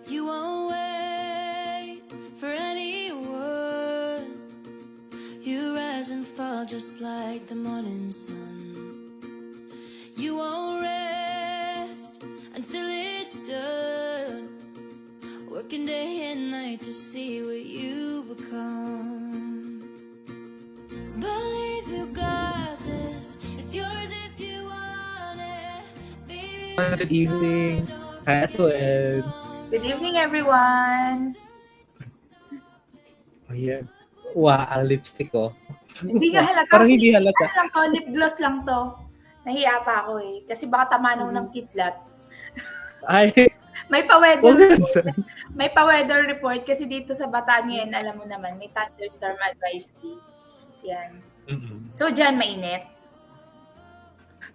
You won't wait for anyone. You rise and fall just like the morning sun. You won't rest until it's done. Working day and night to see what you become. Believe you got this. It's yours if you want it. Baby, Good evening. Hi, Atwin. Good evening, everyone. Ayan. Wow, ang lipstick ko. Hindi nga halata. Parang hindi halata. Ano lang to, lip gloss lang to. Nahiya pa ako eh. Kasi baka tamanaw ng kidlat. Ay, May pa-weather wag report. May pa-weather report kasi dito sa Bataan ngayon, alam mo naman, may thunderstorm advisory. Yan. So, dyan mainit.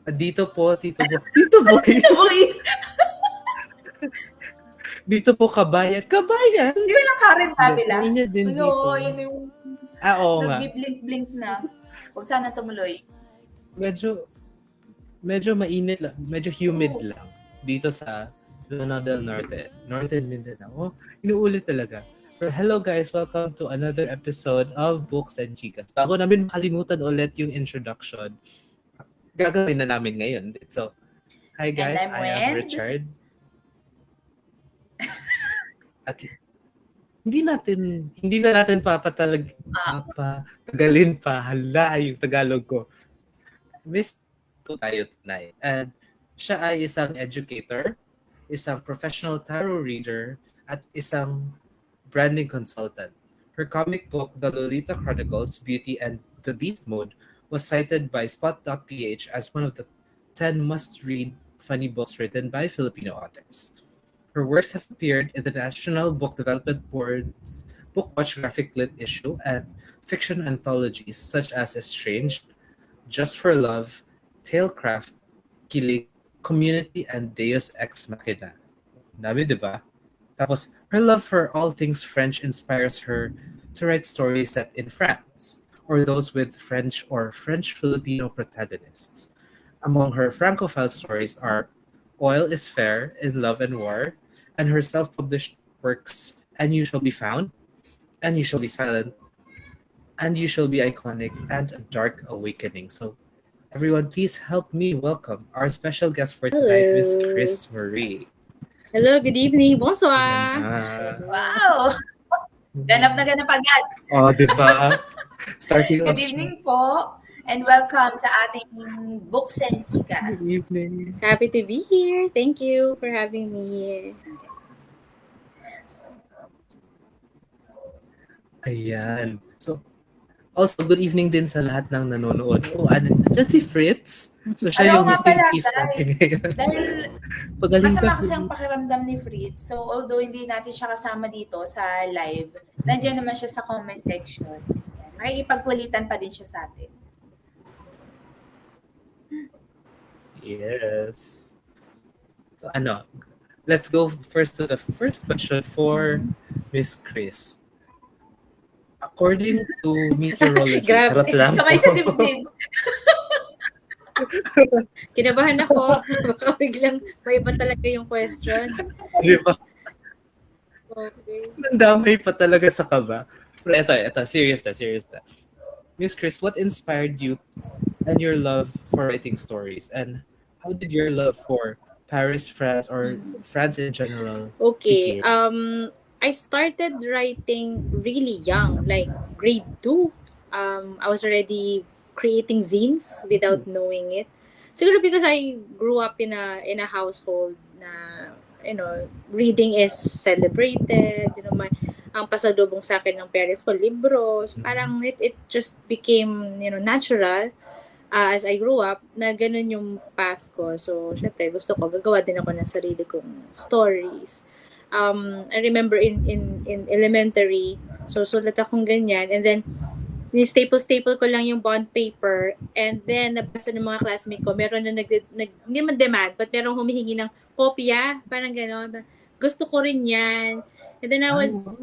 Dito po, Tito Boy. Dito po, Kabayan. Kabayan? Hindi mo lang current tabela. Mainit din dito. Oo, yun yung Oo nga. nagbi-blink-blink na. Huwag sana tumuloy. Medyo mainit lang. Medyo humid lang. Dito sa Luna del Norte. Northern Mindanao. Oh, inuulit talaga. Pero hello guys, welcome to another episode of Books and Chicas. Bago namin makalimutan ulit yung introduction, gagawin na namin ngayon. So, hi guys, And I'm I am Wen. Richard. At hindi na natin papatagalin pa. Hala, yung Tagalog ko. Miss ko tayo tonight. And siya ay isang educator, isang professional tarot reader, at isang branding consultant. Her comic book, The Lolita Chronicles, Beauty and the Beast Mode, was cited by Spot.ph as one of the 10 must-read funny books written by Filipino authors. Her works have appeared in the National Book Development Board's Bookwatch Graphic Lit issue and fiction anthologies such as Estranged, Just for Love, Tailcraft, Kilig, Community, and Deus Ex Machina. Dami, di ba? Tapos, her love for all things French inspires her to write stories set in France, or those with French or French-Filipino protagonists. Among her Francophile stories are Oil is Fair, In Love and War, and her self-published works And You Shall Be Found, And You Shall Be Silent, And You Shall Be Iconic, and A Dark Awakening. So, everyone, please help me welcome our special guest for tonight, Miss Chris Marie. Hello, good evening. Bonsoir. Wow! Ganap na ganap agad. Oh, di ba? Starting Good evening po. And welcome sa ating Books and Chicas. Good evening. Happy to be here. Thank you for having me here. Ayan. So, also, good evening din sa lahat ng nanonood. Oh, andyan si Fritz. So, siya yung nga missing pala, piece natin ngayon. Dahil Pagaling masama ka, kasi ang pakiramdam ni Fritz. So, although hindi natin siya kasama dito sa live, nandiyan naman siya sa comment section. Makikipagkulitan pa din siya sa atin. Yes. So, let's go first to the first question for Miss Chris. According to meteorology, Grabe. charot lang. Kamay sa dibdib. Kinabahan ako. Baka biglang may iba talaga yung question. Di ba? Okay. Nandamay pa talaga sa kaba. Pero ito, serious na. Miss Chris, what inspired you and your love for writing stories? And how did your love for Paris, France, or France in general Okay. begin? I started writing really young, like grade 2. I was already creating zines without knowing it. Siguro because I grew up in a household na, reading is celebrated. Ang pasalubong sa akin ng parents ko, libros. Parang it just became, natural as I grew up na ganun yung path ko. So, syempre, gusto ko, gagawa din ako ng sarili kong stories. I remember in elementary, so sulat akong ganyan, and then ni-staple ko lang yung bond paper, and then nabasa ng mga classmate ko, meron na hindi man demand, but merong humihingi ng kopya, parang gano'n. Gusto ko rin yan. And then I was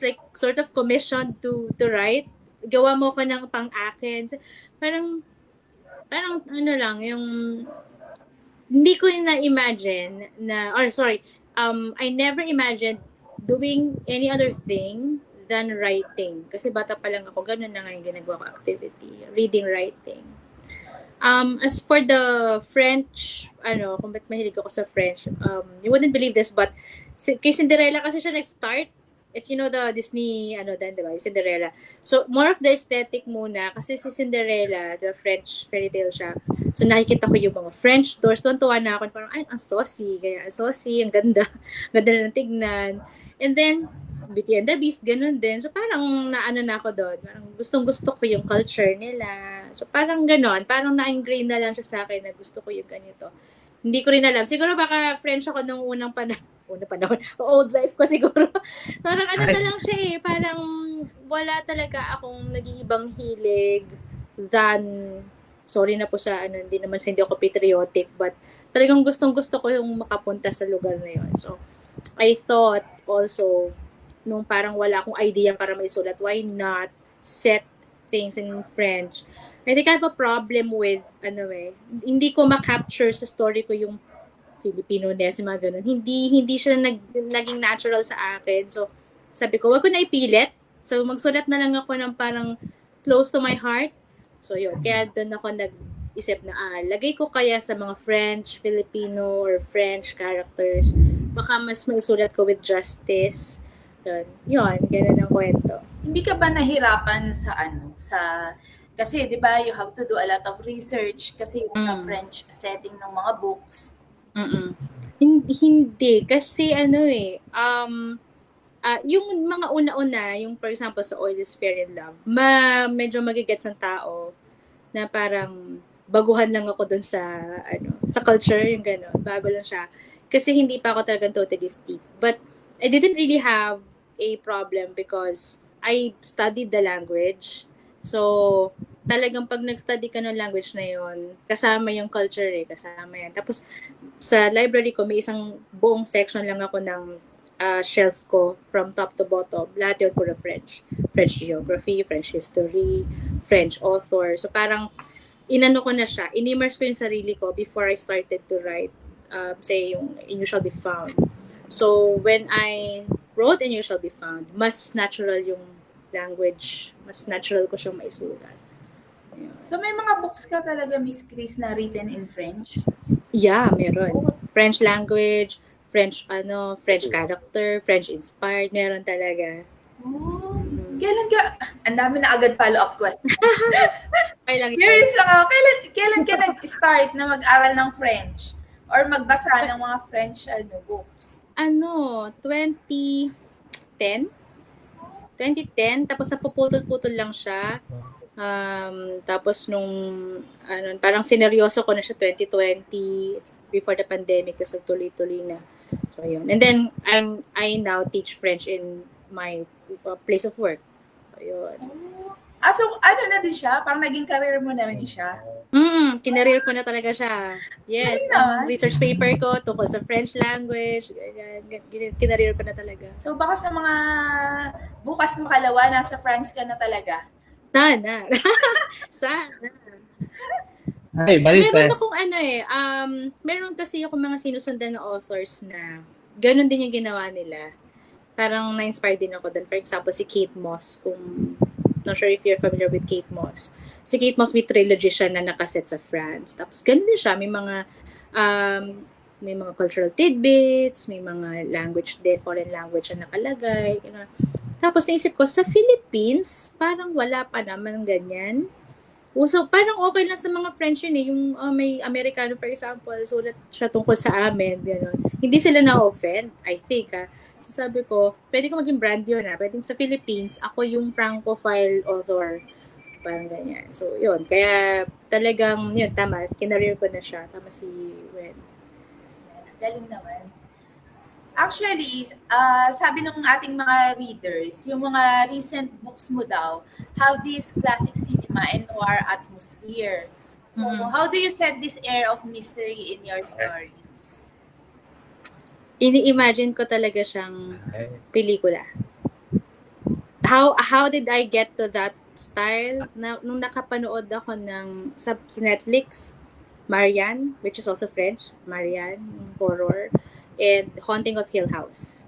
like sort of commissioned to write. Gawa mo ko ng pang-akin. So, parang ano lang, yung hindi ko na-imagine na, I never imagined doing any other thing than writing. Kasi bata pa lang ako, ganun na nga yung ginagawa ko activity. Reading, writing. As for the French, kung ba't mahilig ako sa French, you wouldn't believe this, but kay Cinderella kasi siya nag-start. If you know the Disney, then, diba, Cinderella. So, more of the aesthetic muna, kasi si Cinderella, the French fairy tale siya. So, nakikita ko yung mga French doors. Tuwan-tuwa na ako, parang, ay, ang saucy. Kaya, ang saucy, ang ganda. Ganda na ng tignan. And then, Beauty and the Beast, ganun din. So, parang naano na ako doon. Parang gustong-gusto ko yung culture nila. So, parang ganon. Parang na-ingrain na lang siya sa akin na gusto ko yung ganito. Hindi ko rin alam. Siguro baka French ako nung unang panahon. Old life ko siguro. Parang na lang siya eh. Parang wala talaga akong nag-iibang hilig than, sorry na po sa hindi naman hindi ako patriotic, but talagang gustong-gusto ko yung makapunta sa lugar na yun. So, I thought also, nung parang wala akong idea para maisulat, why not set things in French? I think I have a problem with, hindi ko ma-capture sa story ko yung Filipino-ness, mga ganun. Hindi siya naging natural sa akin. So, sabi ko, wag ko na ipilit. So, magsulat na lang ako ng parang close to my heart. So, yun. Kaya doon ako nag-isip na, lagay ko kaya sa mga French, Filipino, or French characters. Baka mas maisulat ko with justice. Yun, ganun ang kwento. Hindi ka ba nahirapan kasi 'di ba you have to do a lot of research kasi sa French setting ng mga books. Hindi kasi yung mga una-una, yung for example sa All Is Fair in Love, medyo magigets ang tao na parang baguhan lang ako dun sa sa culture, yung gano'n, bago lang siya. Kasi hindi pa ako talagang totally steep. But I didn't really have a problem because I studied the language. So, talagang pag nag-study ka ng language na yon, kasama yung culture kasama yan. Tapos, sa library ko, may isang buong section lang ako ng shelf ko from top to bottom. Lahat yun puro French. French geography, French history, French author. So, parang inano ko na siya. In-immerse ko yung sarili ko before I started to write, say, yung In You Shall Be Found. So, when I wrote In You Shall Be Found, mas natural yung language. Mas natural ko siyang maisulat. Yeah. So, may mga books ka talaga, Miss Chris, na written in French? Yeah, meron. French language, French character, French inspired, meron talaga. Oh, kailan ka, ang dami na agad follow-up question. Kailan Curious lang ako, kailan ka nag-start na mag-aral ng French? Or magbasa ng mga French books? 2010, tapos napuputol-putol lang siya. Tapos nung parang sineryoso ko na siya 2020 before the pandemic, tapos nagtuloy-tuloy na. So yun. And then I now teach French in my place of work. So yun. So na din siya? Parang naging career mo na rin siya? Kinareer ko na talaga siya. Yes, ang research paper ko tungkol sa French language. Kinareer ko na talaga. So baka sa mga bukas makalawa, nasa France ka na talaga? Sana. Sana. Ay, Meron manifest. akong meron kasi ako mga sinusundan na authors na ganun din yung ginawa nila. Parang na-inspire din ako doon. For example, si Kate Moss, not sure if you're familiar with Kate Moss. Si Kate Moss, may trilogy siya na nakaset sa France. Tapos ganun din siya, may mga cultural tidbits, may mga language din, foreign language na nakalagay. Tapos naisip ko, sa Philippines, parang wala pa naman ganyan. So, parang okay lang sa mga French yun Yung may Amerikano, for example, sulat siya tungkol sa amin. Gano'n. Hindi sila na-offend, I think. So, sabi ko, pwede ko maging brand yun. Pwede sa Philippines, ako yung Francophile author. Parang ganyan. So, yun. Kaya talagang, yun, tama. Kinareer ko na siya. Tama si Wen. Galing naman. Actually, sabi ng ating mga readers, yung mga recent books mo daw have this classic cinema and noir atmosphere. So, how do you set this air of mystery in your stories? Ini-imagine ko talaga siyang pelikula. How did I get to that style? Nung nakapanood ako sa Netflix, Marianne, which is also French, Marianne, horror. and Haunting of Hill House.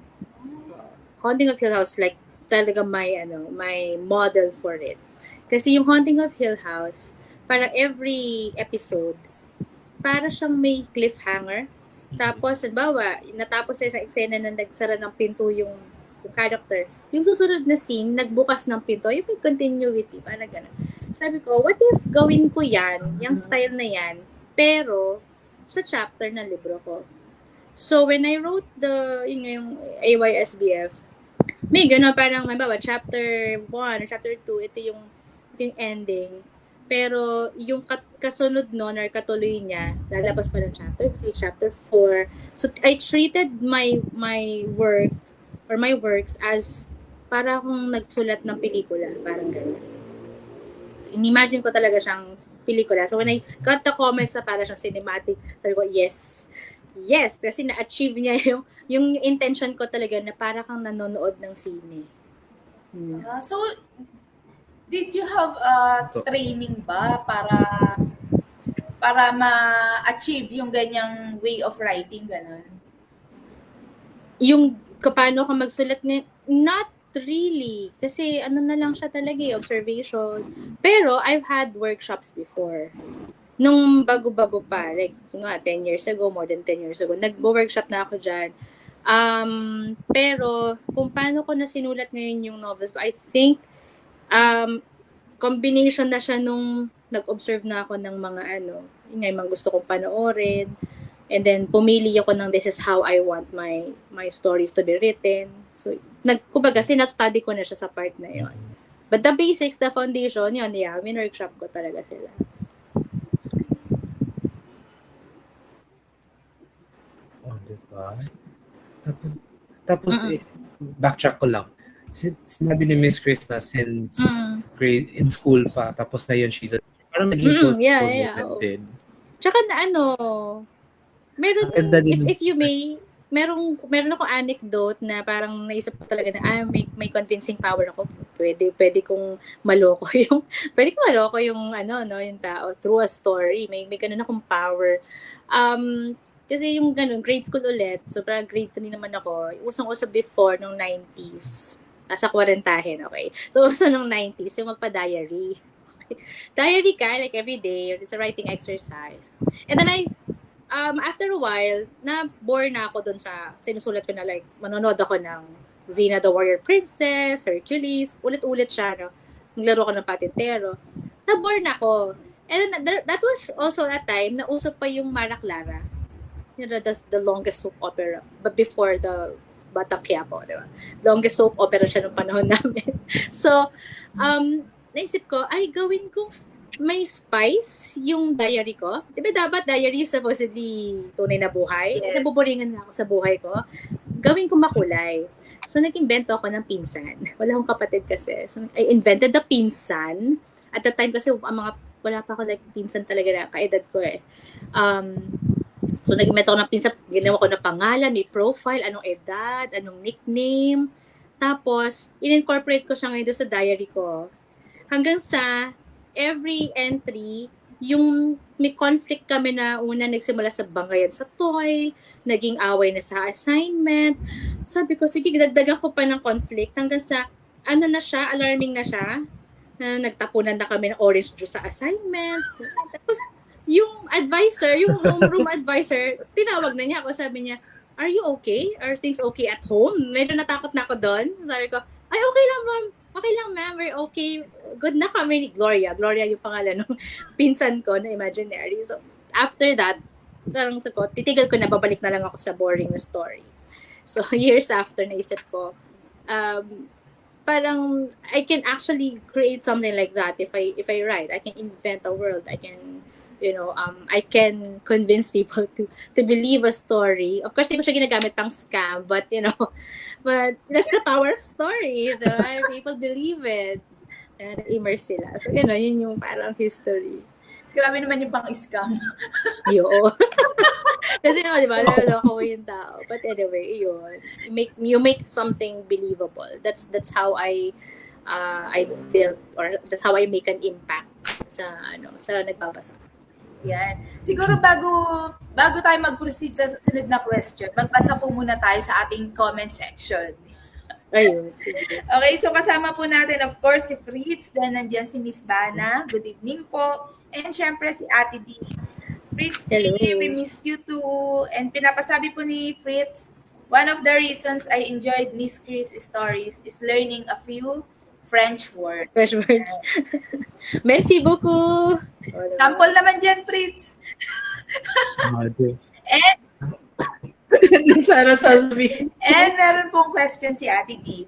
Haunting of Hill House, like, talaga may model for it. Kasi yung Haunting of Hill House, para every episode, para siyang may cliffhanger. Tapos, halimbawa, natapos sa isang eksena na nagsara ng pinto yung character. Yung susunod na scene, nagbukas ng pinto, yung may continuity, parang gano'n. Sabi ko, what if gawin ko yan, yung style na yan, pero sa chapter ng libro ko. So, when I wrote yung AYSBF, may gano'n parang, halimbawa, chapter 1 or chapter 2, ito yung ending. Pero yung kasunod nun or katuloy niya, lalabas pa ng chapter 3, chapter 4. So I treated my work or my works as para akong nagsulat ng pelikula, parang ganyan. So, inimagine ko talaga siyang pelikula. So when I got the comments na para siyang cinematic, sabi ko, yes. Yes, kasi na-achieve niya yung intention ko talaga na para kang nanonood ng sine. So, did you have training ba para ma-achieve yung ganyang way of writing, ganun? Yung paano ka magsulat not really. Kasi na lang siya talaga observation. Pero I've had workshops before. Nung bago-bago pa, like 10 years ago, more than 10 years ago, nag-workshop na ako dyan. Pero kung paano ko na sinulat ngayon yung novels, I think combination na siya nung nag-observe na ako ng mga yung mga gusto kong panoorin. And then pumili ako ng this is how I want my stories to be written. So kumbaga sinat-study ko na siya sa part na yon. But the basics, the foundation, yun, workshop ko talaga sila. Oh, diba? Tapos backtrack ko lang. Sinabi ni Miss Chris na since grade in school pa, tapos na yun she's parang naging full din. Tsaka meron, if you may, meron ako anecdote na parang naisip ko talaga na may convincing power ako. Pwede kong maloko yung yung tao through a story. May ganun akong power. Kasi yung grade school ulit, so parang grade 3 naman ako. Usong-uso before nung 90s. Nasa 40, okay? So, uso nung 90s, yung magpa-diary. Okay? Diary ka, like every day, it's a writing exercise. And then after a while, na-bore na ako dun sa sinusulat ko na like, manonood ako ng Xena the Warrior Princess, Hercules, ulit-ulit siya, no? Naglaro ko ng patintero. Na-bore na ako. And then, that was also a time na uso pa yung Mara Clara. That's the longest soap opera. But before the Batang Quiapo, di ba? Longest soap opera siya nung panahon namin. So, naisip ko, gawin kong may spice yung diary ko. Di ba dapat diary supposedly tunay na buhay? Yeah. Nabuboringan na ako sa buhay ko. Gawin ko makulay. So, nag-invento ako ng pinsan. Wala akong kapatid kasi. So, I invented the pinsan. At that time kasi, wala pa ako like pinsan talaga na kaedad ko eh. So, nag-invento ako ng pinsan. Ginawa ko na pangalan, may profile, anong edad, anong nickname. Tapos, in-incorporate ko siya ngayon sa diary ko. Hanggang sa every entry, yung may conflict kami na una nagsimula sa bangayan sa toy, naging away na sa assignment. Sabi ko, sige, dagdagan ko pa ng conflict hanggang sa, na siya, alarming na siya, na nagtapunan na kami ng orange juice sa assignment. Tapos, yung advisor, yung homeroom advisor, tinawag na niya ako, sabi niya, are you okay? Are things okay at home? Medyo natakot na ako doon. Sabi ko, ay, okay lang, ma'am. Okay lang, ma'am. We're okay. Good na kami ni Gloria. Gloria yung pangalan ng pinsan ko na imaginary. So, after that, parang sa ko, titigil ko na, babalik na lang ako sa boring na story. So, years after, naisip ko, parang I can actually create something like that if I write. I can invent a world. I can I can convince people to believe a story. Of course, hindi ko siya ginagamit pang scam, but but that's the power of stories. So, people believe it. And immerse sila. So, yun yung parang history. Grabe naman yung pang-scam. Yo. Kasi di ba, naloko ko yung tao. But anyway, yun. You make something believable. That's how I build, or that's how I make an impact sa nagbabasa. Yan. Siguro bago tayo mag-proceed sa susunod na question, magbasa po muna tayo sa ating comment section. Ayun, sige. Okay, so kasama po natin of course si Fritz, then nandiyan si Miss Bana. Good evening po. And syempre si Ate D. Fritz, Hello. we missed you too. And pinapasabi po ni Fritz, one of the reasons I enjoyed Miss Chris' stories is learning a few French words. Fresh words. Merci beaucoup. Sample naman dyan, Fritz. Mother. And Sana sasabihin. And meron pong question si Ate D.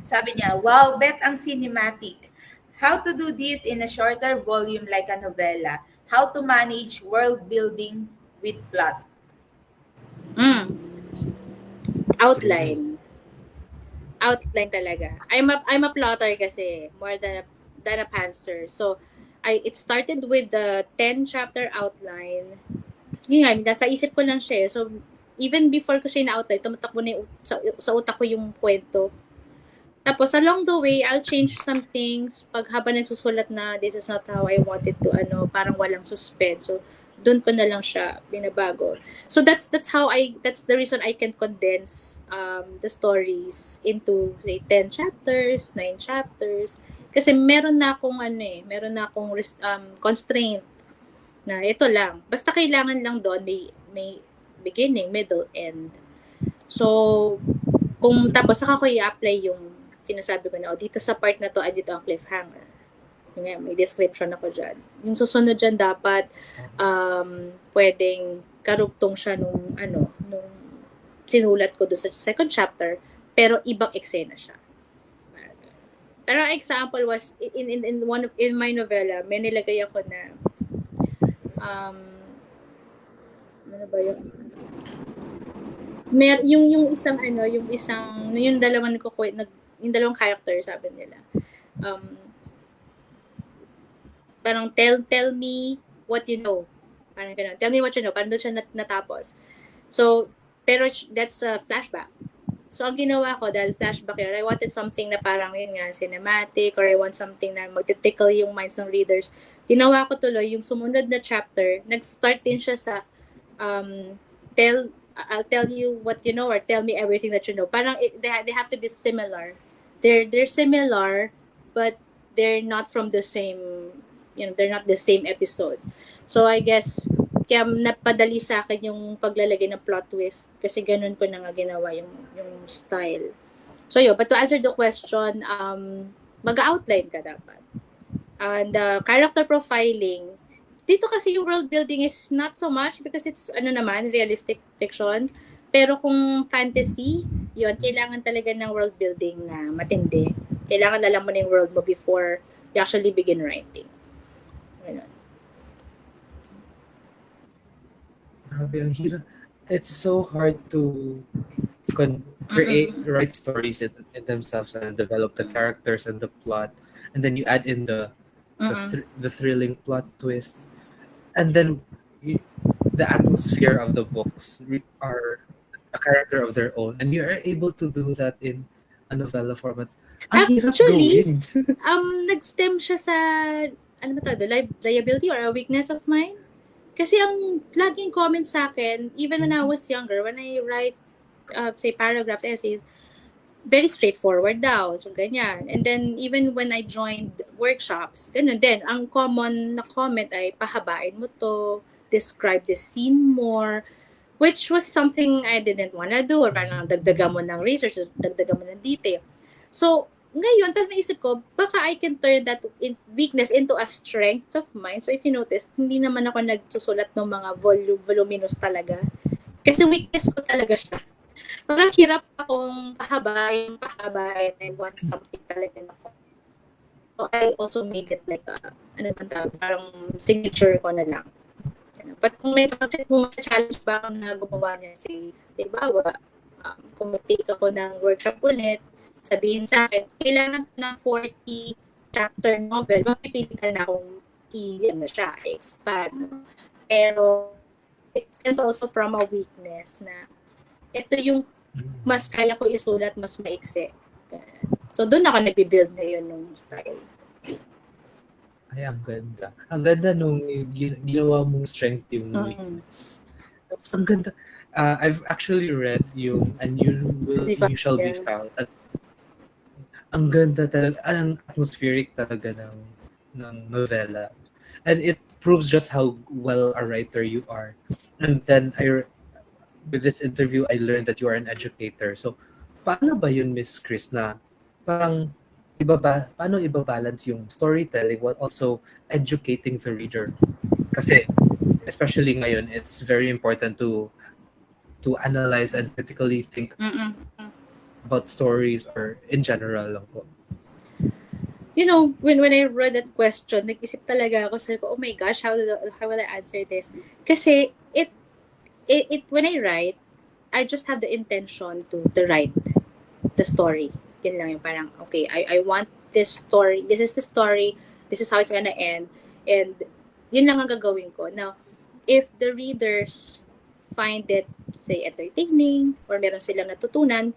Sabi niya, wow, bet ang cinematic. How to do this in a shorter volume like a novella? How to manage world building with plot? Outline. Outline talaga. I'm a plotter kasi more than a pantser. So it started with the 10 chapter outline. Yun nga, nasa isip ko lang siya. So even before ko siya na-outline, tumatakbo na sa utak ko yung kwento. Tapos along the way, I'll change some things. Pag habang nagsusulat na, this is not how I wanted to, parang walang suspense. So doon ko na lang siya binabago. So that's the reason I can condense the stories into say 10 chapters, 9 chapters. Kasi meron na akong constraint na ito lang. Basta kailangan lang doon may beginning, middle, end. So kung tapos saka ko i-apply yung sinasabi ko na dito sa part na to, dito ang cliffhanger. May description ako dyan. Yung susunod dyan dapat pwedeng karugtong siya nung sinulat ko doon sa second chapter, pero ibang eksena siya. Pero example was in my novella, may nilagay ako na ano ba yun? Yung dalawang character, sabi nila. Parang tell me what you know. Parang ganun. Tell me what you know. Parang doon siya natapos. So, pero that's a flashback. So, ang ginawa ko, dahil flashback yun, I wanted something na parang yun nga, cinematic, or I want something na magtitickle yung minds ng readers. Ginawa ko tuloy, yung sumunod na chapter, nag-start din siya sa I'll tell you what you know or tell me everything that you know. Parang they have to be similar. They're similar, but they're not from the same, they're not the same episode. So I guess kaya napadali sa akin yung paglalagay ng plot twist kasi ganun ko na nga ginawa yung style. So yun, but to answer the question, mag-outline ka dapat. And character profiling, dito kasi yung world building is not so much because it's realistic fiction. Pero kung fantasy, yun, kailangan talaga ng world building na matindi. Kailangan alam mo na yung world mo before you actually begin writing. Ganun. It's so hard to write stories in themselves and develop the characters and the plot, and then you add in the thrilling plot twists, and then the atmosphere of the books are a character of their own, and you are able to do that in a novella format. Actually, nag-stem siya sa liability or a weakness of mine. Kasi ang laging comment sa akin, even when I was younger, when I write, say, paragraphs, essays, very straightforward daw. So, ganyan. And then, even when I joined workshops, ganun din. Ang common na comment ay, pahabain mo to, describe the scene more, which was something I didn't wanna do, or parang dagdagan mo ng research, dagdagan mo ng detail. So, ngayon, parang naisip ko, baka I can turn that weakness into a strength of mine. So, if you notice, hindi naman ako nagsusulat ng mga voluminous talaga. Kasi weakness ko talaga siya. Parang hirap akong pahabain. I want something talaga na ko. So, I also made it like parang signature ko na lang. But kung may challenge ba ako na gumawa niya, say, bawa, kung mag-take ako ng workshop ulit, sabihin sa akin, kailangan ko ng 40 chapter novel, mapipilitan na akong expand. Pero, it stems also from a weakness na ito yung mas kaya ko isulat, mas maiksi. So, doon ako nag-build na yun ng style. Ay, ang ganda. Ang ganda nung ginawa mong strength yung Mm. weakness. Tapos ang ganda. I've actually read yung And You Shall Be Yeah. Found. At ang ganda talaga, ang atmospheric talaga ng novela. And it proves just how well a writer you are. And then with this interview, I learned that you are an educator. So, paano ba yun, Miss Chris, na parang paano ibabalance yung storytelling while also educating the reader? Kasi, especially ngayon, it's very important to analyze and critically think Mm-mm. about stories or in general lang po. You know, when I read that question, nag-isip talaga ako, sabi ko, oh my gosh, how will I answer this? Kasi it when I write, I just have the intention to write the story. Yun lang yung parang, okay, I want this story, this is the story, this is how it's gonna end, and yun lang ang gagawin ko. Now, if the readers find it, say, entertaining, or meron silang natutunan,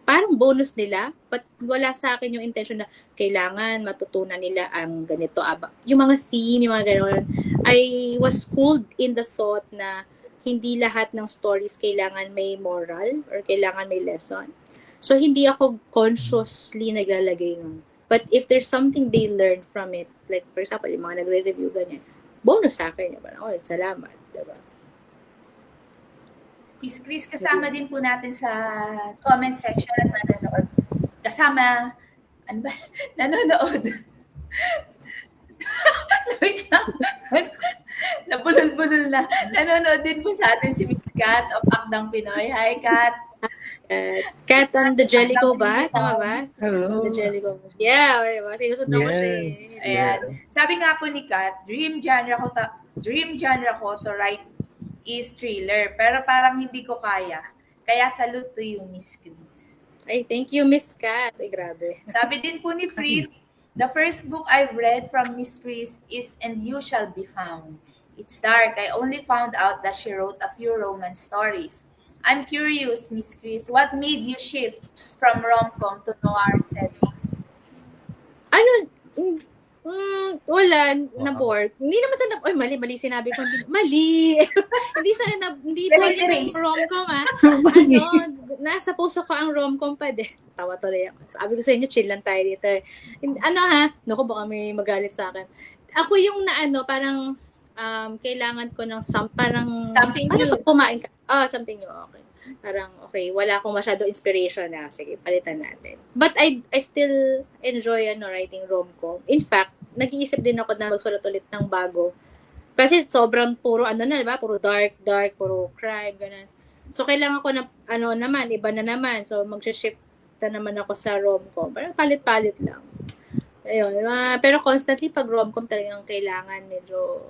parang bonus nila, but wala sa akin yung intention na kailangan matutunan nila ang ganito. Yung mga theme, yung mga gano'n, I was schooled in the thought na hindi lahat ng stories kailangan may moral or kailangan may lesson. So, hindi ako consciously naglalagay nun. But if there's something they learn from it, like for example, yung mga nagre-review ganyan, bonus sa akin. Parang, oh, salamat. Diba? Miss Chris, kasama din po natin sa comment section at nanonood. Kasama, ano ba? Nanonood. Wait lang. Nabulol-bulol na. Nanonood din po sa atin si Miss Kat of Akdang Pinoy. Hi, Kat. Cat on the Jellico ba? Tama ba? Hello. On the Jellico. Yeah, sinusunod ko siya. Yes. Ayan. Sabi nga po ni Kat, dream genre ko to write is thriller. Pero parang hindi ko kaya. Kaya salute to you, Miss Chris. Ay, thank you, Miss Cat. Ay, grabe. Sabi din po ni Fritz, the first book I've read from Miss Chris is And You Shall Be Found. It's dark. I only found out that she wrote a few romance stories. I'm curious, Miss Chris, what made you shift from rom-com to noir setting? Ano, wala, na-bored. Hindi naman sa mali sinabi ko. Mali. Hindi po rin rom-com, ha. Nasa puso ko ang rom-com pa din. Tawa tuloy ako. Sabi ko sa inyo, chill lang tayo dito. Naku, baka may magalit sa akin. Ako yung parang, kailangan ko ng parang, Something new. Kumain ka. Something new, okay. Parang, okay, wala akong masyado inspiration na, sige, palitan natin. But I still enjoy writing rom-com. In fact, nag-iisip din ako na magsulat ulit ng bago. Kasi sobrang puro, diba? Puro dark, puro crime, ganun. So, kailangan ko na, iba na naman. So, mag-shift na naman ako sa rom-com. Parang palit-palit lang. Ayun. Pero constantly, pag rom-com talagang kailangan, medyo,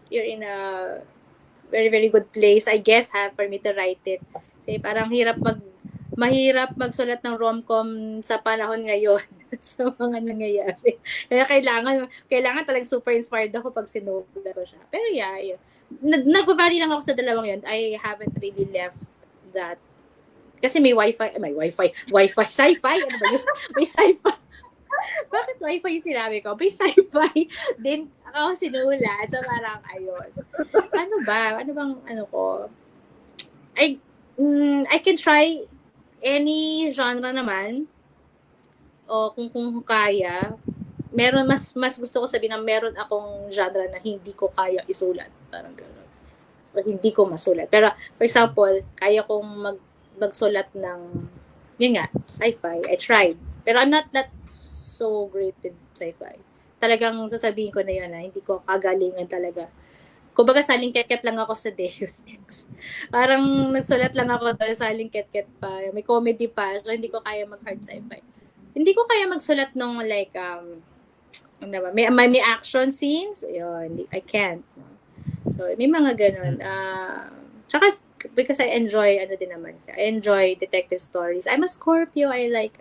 you're in a very, very good place, I guess, for me to write it. Kasi parang mahirap magsulat ng rom-com sa panahon ngayon sa mga nangyayari. Kaya kailangan talagang super inspired ako pag sinulat ko siya. Pero yeah, yun. Nag-vary lang ako sa dalawang yun. I haven't really left that. Kasi may sci-fi. Ano ba yun? May sci-fi. Bakit sci-fi yung sinabi ko? May sci-fi din ako sinulat. So parang, ayun. Ano bang ko? I can try any genre naman. O kung kaya. Meron, mas gusto ko sabihin na meron akong genre na hindi ko kaya isulat. Parang gano'n. O hindi ko masulat. Pero, for example, kaya kong magsulat ng, yun nga, sci-fi. I tried. Pero I'm not that so great with sci-fi. Talagang sasabihin ko na yun na hindi ko kagalingan talaga. Kumbaga, saling ket-ket lang ako sa Deus Ex. Parang nagsulat lang ako doon, saling ket-ket pa. May comedy pa, so hindi ko kaya mag-hard sci-fi. Hindi ko kaya magsulat nung like, may action scenes. Yun, I can't. So, may mga ganun. Tsaka, because I enjoy, I enjoy detective stories. I'm a Scorpio, I like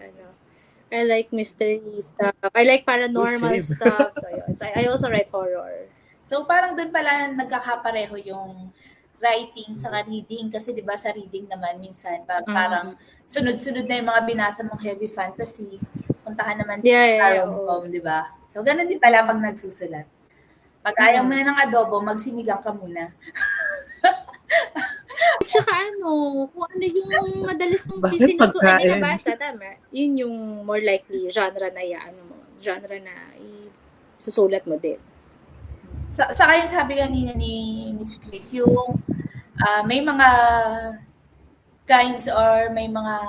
mystery stuff. I like paranormal stuff. So, yun. So, I also write horror. So parang doon pala nagkakapareho yung writing sa reading kasi 'di ba sa reading naman minsan parang sunod-sunod na yung mga binasa mong heavy fantasy, puntahan naman sa rom-com, 'di ba? So ganun din pala pag nagsusulat. Pag ayaw mo na ng adobo, magsinigang ka muna. At saka kung ano yung madalas mong Bakit pagkain? binabasa, tama, yun yung more likely genre na genre na isusulat mo din. Saka yung sabi kanina ni Miss Grace, yung may mga kinds or may mga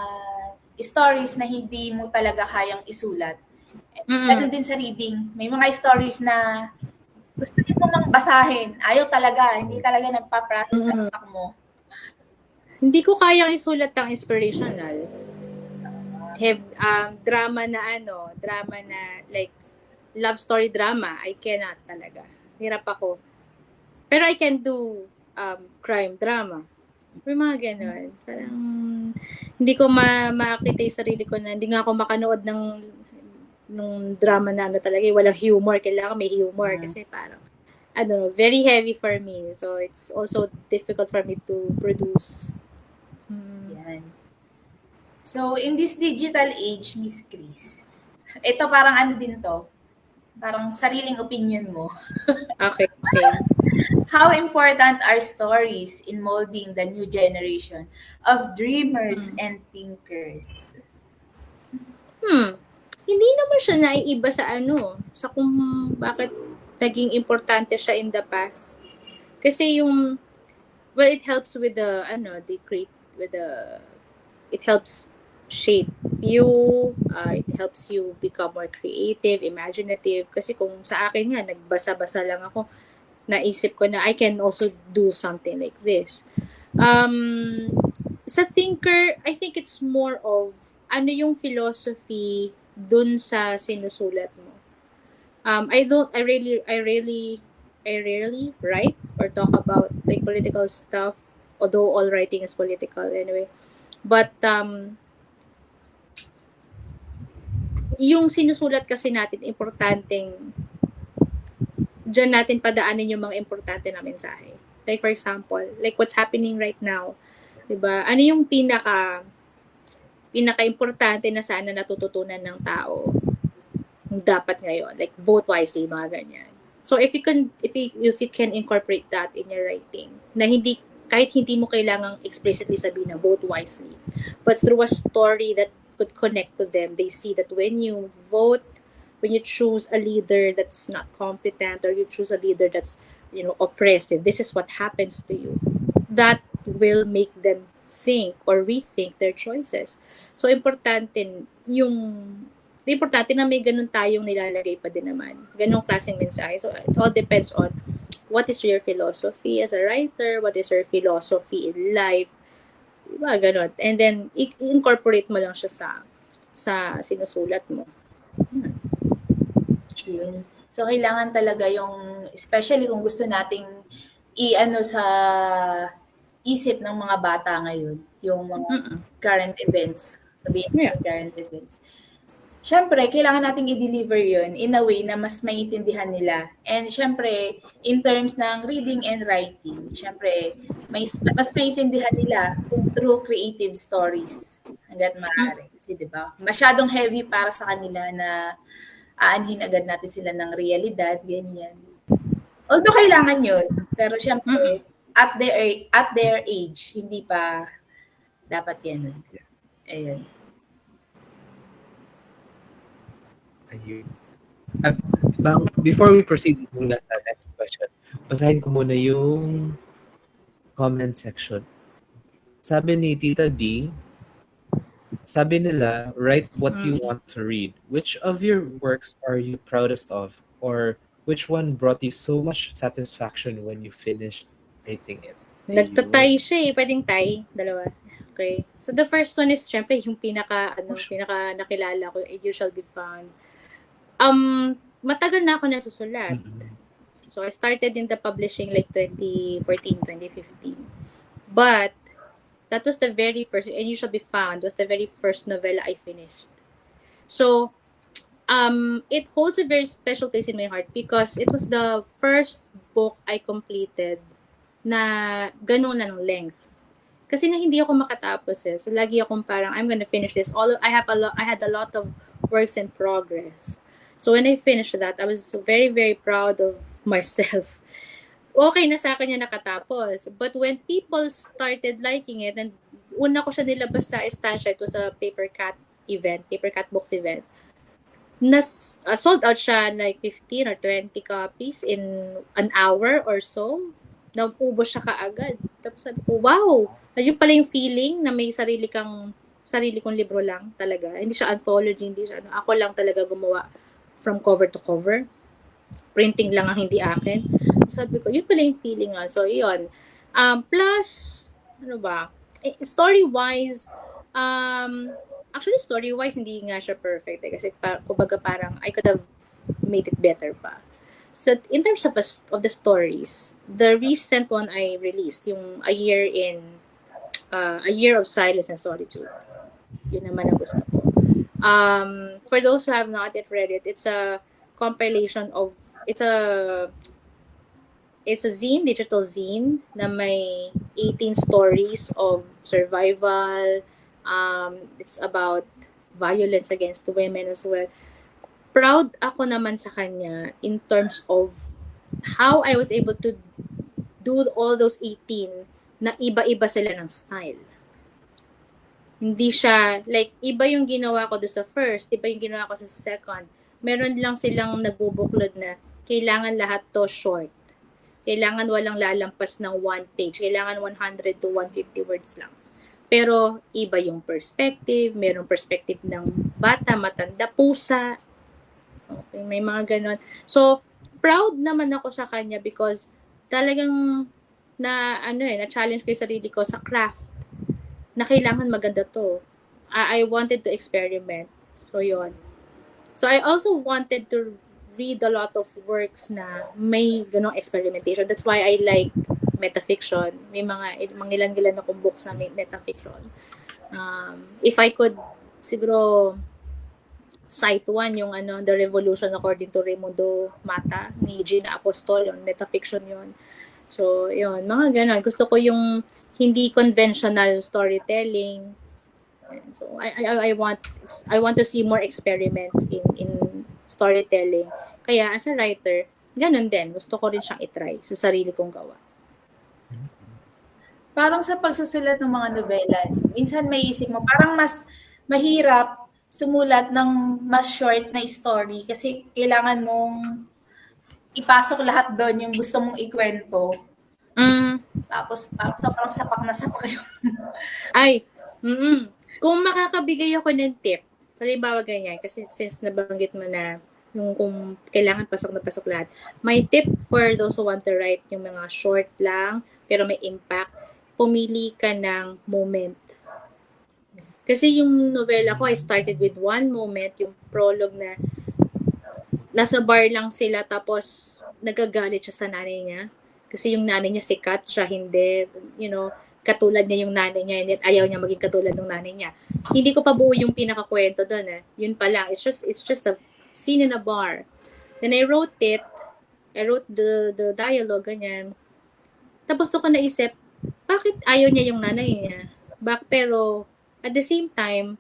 stories na hindi mo talaga kayang isulat. Ganun din sa reading. May mga stories na gusto mo mang basahin. Ayaw talaga. Hindi talaga nagpa-process ang utak mo. Hindi ko kayang isulat ng inspirational. Drama na like love story drama, I cannot talaga. Hirap ako. Pero I can do crime drama. May mga ganun. Parang hindi ko makita yung sarili ko na hindi nga ako makanood nung drama na talaga. Walang humor. Kailangan may humor. Kasi parang, very heavy for me. So, it's also difficult for me to produce. Yan. So, in this digital age, Miss Chris, ito parang din to? Parang sariling opinion mo. Okay. How important are stories in molding the new generation of dreamers and thinkers? Hindi naman siya naiiba sa kung bakit naging importante siya in the past. Kasi it helps with it helps shape you, it helps you become more creative, imaginative. Kasi kung sa akin nga, nagbasa-basa lang ako, naisip ko na I can also do something like this. Sa thinker, I think it's more of yung philosophy dun sa sinusulat mo. I rarely write or talk about like political stuff, although all writing is political anyway. But yung sinusulat kasi natin, importanteng dyan natin padaanin yung mga importante na mensahe. Like for example, like what's happening right now, 'di ba? Ano yung pinaka-importante na sana natututunan ng tao dapat ngayon, like vote wisely, mga ganyan. So if you can incorporate that in your writing, na kahit hindi mo kailangang explicitly sabihin na vote wisely, but through a story that could connect to them, they see that when you vote, when you choose a leader that's not competent, or you choose a leader that's oppressive, this is what happens to you. That will make them think or rethink their choices. So importante na may ganun tayong nilalagay pa din naman. Ganung klaseng mensahe. So it all depends on what is your philosophy as a writer, what is your philosophy in life, diba, ganun. And then incorporate mo lang siya sa sinusulat mo. Yun. So, kailangan talaga especially kung gusto nating sa isip ng mga bata ngayon, yung mga current events. Sabihin current events. Siyempre, kailangan nating i-deliver yun in a way na mas maiintindihan nila. And siyempre, in terms ng reading and writing, siyempre, mas maiintindihan nila through creative stories hanggat maaari. Kasi diba, masyadong heavy para sa kanila na aanhin agad natin sila ng realidad, ganyan. Although kailangan yun, pero siyempre, at their age, hindi pa dapat yan. Ayun. Before we proceed muna sa next question, basahin ko muna yung comment section. Sabi ni Tita D, sabi nila, write what you want to read. Which of your works are you proudest of? Or which one brought you so much satisfaction when you finished writing it? Nagtatay siya pwedeng tay, dalawa. Okay. So the first one is syempre yung pinaka nakilala ko, You Shall Be Found. Matagal na ako nasusulat. So I started in the publishing like 2014, 2015. But that was the very first, and You Shall Be Found was the very first novella I finished. So it holds a very special place in my heart because it was the first book I completed na ganun na ng length. Kasi na hindi ako makatapos So lagi akong parang I'm gonna finish this. I had a lot of works in progress. So when I finished that, I was very, very proud of myself. Okay na sa akin yung nakatapos. But when people started liking it, and una ko siya nilabas sa estancia, it was a paper cat books event. Sold out siya like 15 or 20 copies in an hour or so. Naubos siya kaagad. Tapos sabi ko, wow! Ayun pala yung feeling na may sarili kong libro lang talaga. Hindi siya anthology, hindi siya ano. Ako lang talaga gumawa from cover to cover. Printing lang ang hindi akin. Sabi ko, yun pala yung feeling nga. So, yun. Plus, ano ba? Story-wise, actually, story-wise, hindi nga siya perfect. Kasi, kumbaga parang, I could have made it better pa. So, in terms of the stories, the recent one I released, yung A Year of Silence and Solitude. Yun naman ang gusto ko. For those who have not yet read it, it's a compilation of, it's a digital zine na may 18 stories of survival. It's about violence against women as well. Proud ako naman sa kanya in terms of how I was able to do all those 18 na iba-iba sila ng style. Hindi siya, like, iba yung ginawa ko doon sa first, iba yung ginawa ko sa second. Meron lang silang nagbubuklod na kailangan lahat to short. Kailangan walang lalampas ng 1 page. Kailangan 100 to 150 words lang. Pero iba yung perspective. Merong perspective ng bata, matanda, pusa. Okay, may mga ganon. So, proud naman ako sa kanya because talagang na-challenge ko yung sarili ko sa craft na kailangan maganda to. I wanted to experiment. So, yun. So, I also wanted to read a lot of works na may ganong experimentation. That's why I like metafiction. May mga ilan-ilan akong books na may metafiction. If I could, siguro, cite one, yung The Revolution According to Raimundo Mata, ni Gina Apostol, yun, metafiction yun. So, yun, mga ganon. Gusto ko yung hindi conventional storytelling. So I want to see more experiments in storytelling. Kaya as a writer, ganun din. Gusto ko rin siyang itry sa sarili kong gawa. Parang sa pagsusulat ng mga nobela, minsan may isip mo, parang mas mahirap sumulat ng mas short na story kasi kailangan mong ipasok lahat doon yung gusto mong ikwento. Tapos parang sapak na sapak yun. Ay, kung makakabigay ako ng tip, halimbawa ganyan, kasi since nabanggit mo na yung kung kailangan pasok na pasok lahat, my tip for those who want to write yung mga short lang, pero may impact, pumili ka ng moment. Kasi yung novela ko, I started with one moment, yung prologue na nasa bar lang sila tapos nagagalit siya sa nanay niya. Kasi yung nanay niya sikat, siya hindi, katulad niya yung nanay niya, and ayaw niya maging katulad ng nanay niya. Hindi ko pa buo yung pinakakwento doon. Yun pa lang. It's just a scene in a bar. Then I wrote it. I wrote the dialogue, ganyan. Tapos doon ko naisip, bakit ayaw niya yung nanay niya? Pero at the same time,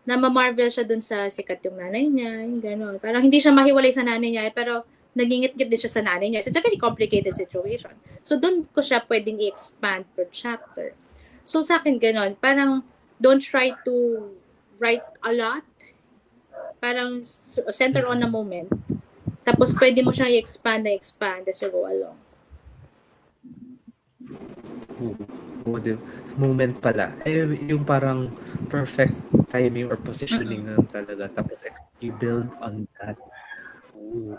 namamarvel siya doon sa sikat yung nanay niya, yung gano'n. Parang hindi siya mahiwalay sa nanay niya, pero nagingit-ngit din siya sa nanay niya. It's a very complicated situation. So, doon ko siya pwedeng i-expand per chapter. So, sa akin, gano'n. Parang, don't try to write a lot. Parang, center on a moment. Tapos, pwede mo siyang i-expand as you go along. Moment pala. Yung parang perfect timing or positioning na talaga. Tapos, you build on that. Ooh.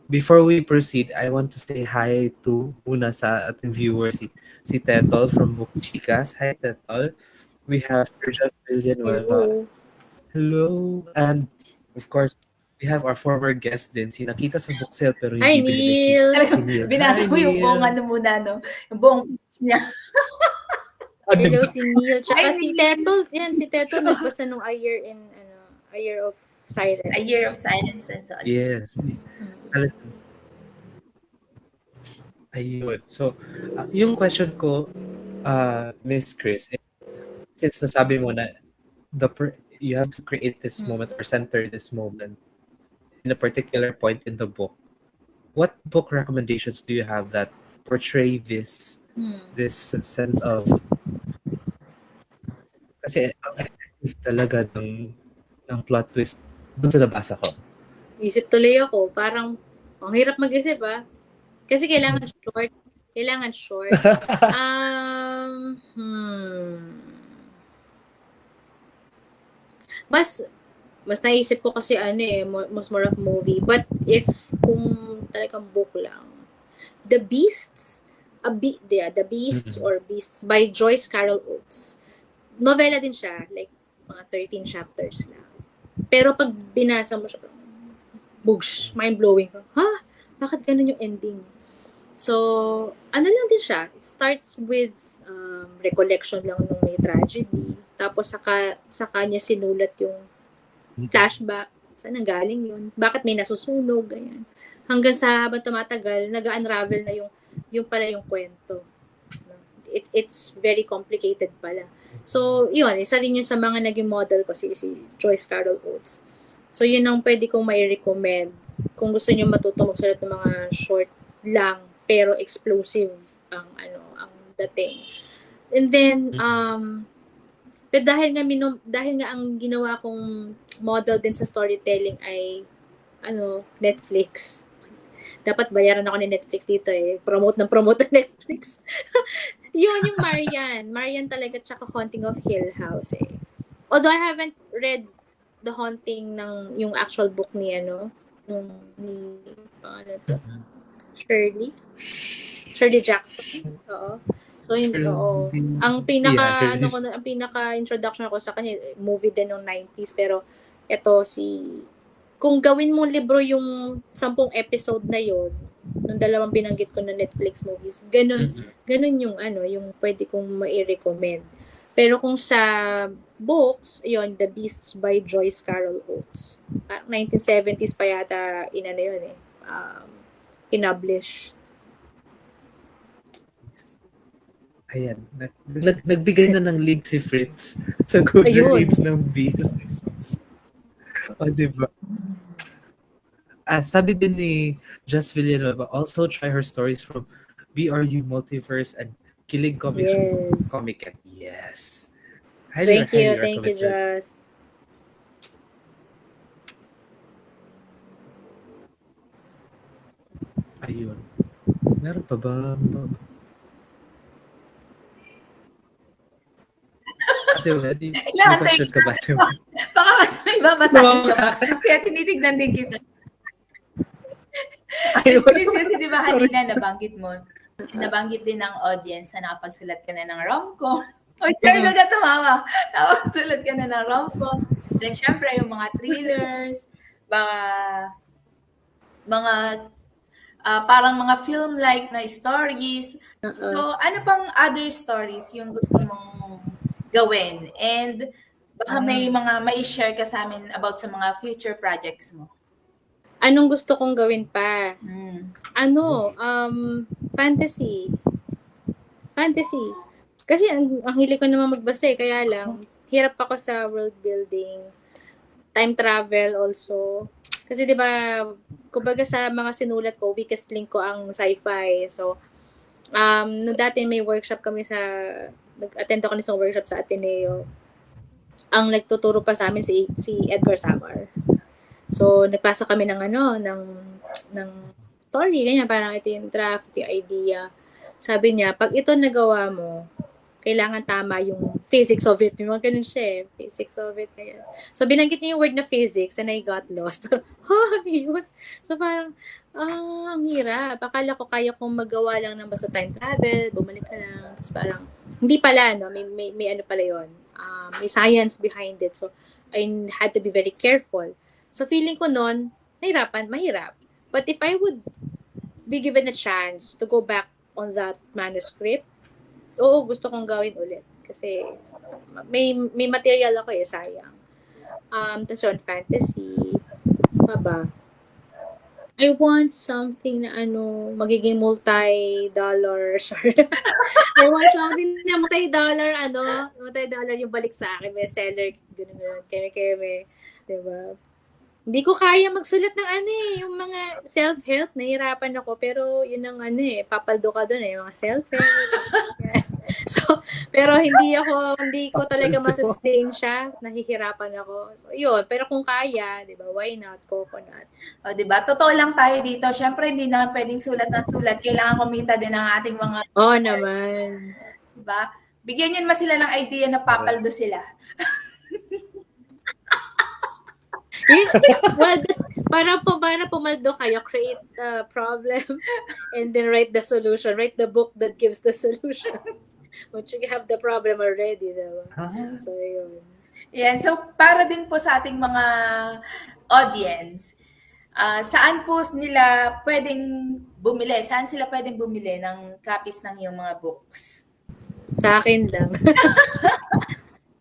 Before we proceed, I want to say hi to una sa ating viewers, si Tetol from Book Chicas. Hi, Tetol. We have Just Villanueva. Hello. And of course, we have our former guest din, si Nakita sa book sale pero Hi, hindi Neil. si Neil. Binasa ko yung buong muna, yung buong niya. Hello, si Neil. Tsaka Hi, si Neil. Tetol. Si Tetol nagbasa nung A Year of Silence. A Year of Silence and Solitude. Yes. Ayun. So, yung question ko, Miss Chris, since nasabi mo na you have to create this moment or center this moment in a particular point in the book. What book recommendations do you have that portray this sense of, kasi ang effective talaga ng plot twist dun sa nabasa ko. Isip tuloy ako, parang ang hirap mag-isip kasi kailangan short. Kailangan short. Mas naisip ko kasi mas more of movie. But if kung talagang book lang, The Beasts, The Beasts or Beasts by Joyce Carol Oates. Novela din siya, like mga 13 chapters lang. Pero pag binasa mo siya, bugs, mind-blowing. Bakit ganun yung ending? So, ano lang din siya. It starts with recollection lang nung may tragedy. Tapos saka niya sinulat yung flashback. Saan ang galing yun? Bakit may nasusunog? Ganyan. Hanggang sa habang tumatagal, nag-unravel na yung pala yung kwento. It's very complicated pala. So, yun. Isa rin yun sa mga naging model ko si Joyce Carol Oates. So, yun ang pwede kong mai-recommend. Kung gusto niyo matuto magsulat ng mga short lang, pero explosive ang dating. And then, pero dahil nga ang ginawa kong model din sa storytelling ay Netflix. Dapat bayaran ako ni Netflix dito promote ng Netflix. Yung Marian talaga, tsaka Haunting of Hill House Although I haven't read The Haunting ng yung actual book ni Shirley Jackson. Oo. So ang pinaka introduction ko sa kanya, movie din ng 90s, pero kung gawin mo libro yung 10 episode na yon, nung dalawang binanggit ko na Netflix movies, ganun yung pwede kong mai-recommend. Pero kung sa books, yon, The Beasts by Joyce Carol Oates. 1970s pa yata pinublish. Ayan. Nagbigay na ng link si Fritz sa Goodreads ng Beasts. Diba? Sabi din ni Jess Villanueva, also try her stories from BRU Multiverse and Killing Comics from Comic-Con. Yes. Thank you, Jess. Ayun. Meron pa ba? Ate, may question ka ba? Baka kasi may babasahin ka. Kaya tinitignan din kita. Kasi di ba kanina nabanggit din ng audience na nakapagsulat ka na ng rom-com. Char na tumawa. Nakapagsulat ka na ng rom-com. Then syempre yung mga thrillers, mga parang mga film-like na stories. So ano pang other stories yung gusto mong gawin? And baka may share ka sa amin about sa mga future projects mo. Anong gusto kong gawin pa? Fantasy. Kasi ang hilig ko naman magbasa kaya lang, hirap ako sa world building. Time travel also. Kasi 'di ba, kumbaga sa mga sinulat ko, weakest link ko ang sci-fi. So, no dati may workshop kami nag-attend ako ng isang workshop sa Ateneo. Ang nagtuturo pa sa amin si Edgar Samar. So, nagpasa kami ng story, ganyan, parang ito yung draft, ito yung idea. Sabi niya, pag ito nagawa mo, kailangan tama yung physics of it. Yung mga ganun siya physics of it. Kaya. So, binanggit niya yung word na physics and I got lost. Yun. So, parang, ang hirap. Akala ko kaya kong magawa lang ng basta time travel, bumalik ka lang. Tapos parang, hindi pala, may ano pala yun. May science behind it. So, I had to be very careful. So, feeling ko noon, mahirap. But if I would be given a chance to go back on that manuscript, gusto kong gawin ulit. Kasi may material ako sayang. Tapos yun, fantasy, pa ba? I want something na magiging multi-dollar. I want something na multi-dollar yung balik sa akin, bestseller, gano'n, keme-keme, diba? Hindi ko kaya magsulat ng yung mga self-help, nahihirapan ako, pero yun ang papaldo ka doon yung mga self-help. So, pero hindi ko talaga masustain siya, nahihirapan ako. So, yun, pero kung kaya, diba, why not, coconut? O, diba? Totoo lang tayo dito. Siyempre, hindi na pwedeng sulat ng sulat. Kailangan kumita din ang ating mga... Oo naman. Diba? Bigyan nyo naman sila ng idea na papaldo sila. Well, para pumaldo kayo, create the problem and then write the solution. Write the book that gives the solution. Once you have the problem already, diba? So, yun. Yan. So, para din po sa ating mga audience, saan po nila pwedeng bumili? Saan sila pwedeng bumili ng copies ng iyong mga books? Sa akin lang.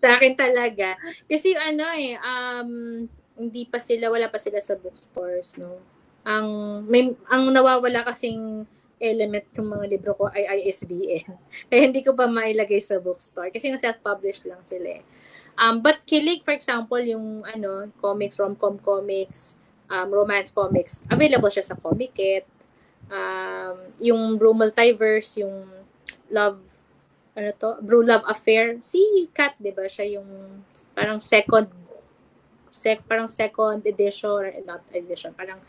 Sa akin talaga. Kasi hindi pa wala pa sila sa bookstores, no? Ang nawawala kasing element ng mga libro ko ay ISBN. Kaya hindi ko pa mailagay sa bookstore kasi self-published lang sila. But Kilig, for example, yung comics, rom-com comics, romance comics, available siya sa Comiket. Yung Brew Multiverse, yung Brew Love Affair, si Kat, 'di ba? Siya yung parang second edition, not edition, parang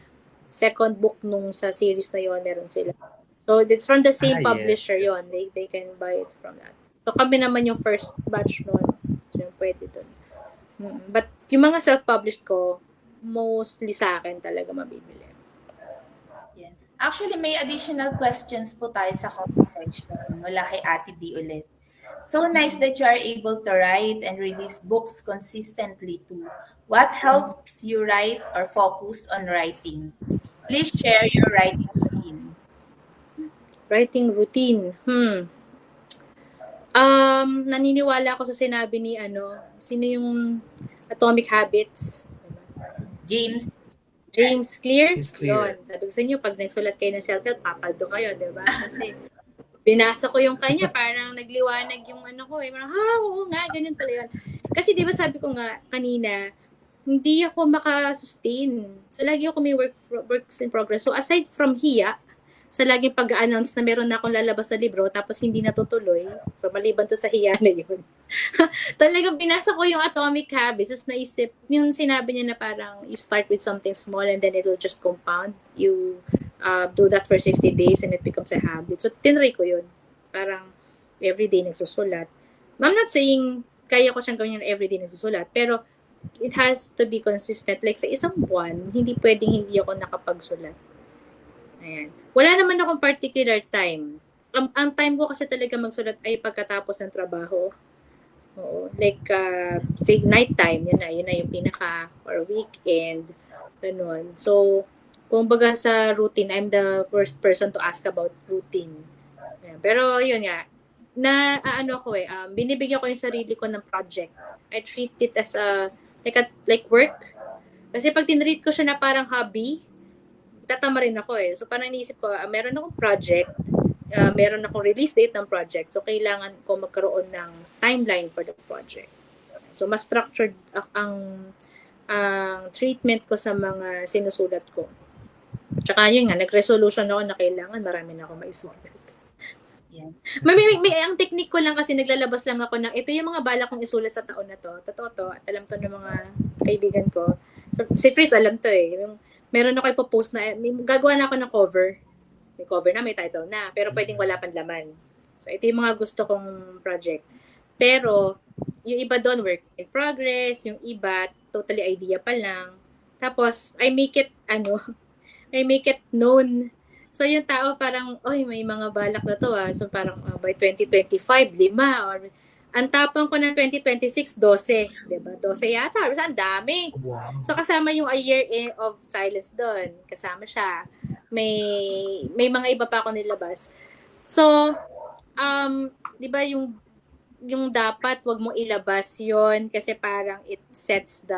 second book nung sa series na yon, meron sila. So it's from the same publisher yon. They can buy it from that. So kami naman yung first batch nun. So yung pwede dun. But yung mga self-published ko, mostly sa akin talaga mabibili. Yan. Actually, may additional questions po tayo sa comment section mula kay Ate D ulit. So nice that you are able to write and release books consistently too. What helps you write or focus on writing? Please share your writing routine. Writing routine. Naniniwala ako sa sinabi ni sino yung Atomic Habits? James Clear? James Clear. Yun. Sabi ko sa inyo, pag nagsulat kayo ng self-help, papaldo kayo, di ba? Kasi binasa ko yung kanya, parang nagliwanag yung ko parang, oo nga, ganyan pala yun. Kasi di ba sabi ko nga kanina, hindi ako makasustain. So, lagi ako may works in progress. So, aside from hiya, sa laging pag-announce na meron na akong lalabas na libro, tapos hindi natutuloy. So, maliban to sa hiya na yun. Talagang binasa ko yung Atomic Habits. Tapos naisip, yung sinabi niya na parang, you start with something small and then it will just compound. You do that for 60 days and it becomes a habit. So, tinry ko yun. Parang, everyday nagsusulat. I'm not saying, kaya ko siyang gawin everyday nagsusulat, pero, it has to be consistent. Like sa isang buwan, hindi pwedeng hindi ako nakapagsulat. Ayan. Wala naman akong particular time. Ang time ko kasi talaga magsulat ay pagkatapos ng trabaho. Oo. Like, say, night time, yun na yung pinaka, or weekend, ganun. So, kumbaga sa routine, I'm the first person to ask about routine. Ayan. Pero, yun nga, binibigyan ko yung sarili ko ng project. I treat it as like work. Kasi pag tinreat ko siya na parang hobby, tatama rin ako So parang iniisip ko, meron akong project, meron akong release date ng project. So kailangan ko magkaroon ng timeline for the project. So mas structured ang treatment ko sa mga sinusulat ko. Tsaka yun nga, nag-resolution ako na kailangan marami na ako maisulat. Yeah. May ang technique ko lang kasi naglalabas lang ako ng ito yung mga bala kong isulat sa taon na to. Totoo to. At alam to ng mga kaibigan ko. So, si Fritz alam to Yung, meron ako ipopost na, gagawa na ako ng cover. May cover na, may title na. Pero pwedeng wala pang laman. So, ito yung mga gusto kong project. Pero, yung iba doon, work in progress. Yung iba, totally idea pa lang. Tapos, I make it known. So, yung tao parang, may mga balak na to So, parang by 2025, 5. Or, ang tapang ko ng 2026, 12. Diba? 12 yata. Pero ang dami. Wow. So, kasama yung a year of silence doon. Kasama siya. May mga iba pa ako nilabas. So, di ba yung yung dapat wag mo ilabas yon kasi parang it sets the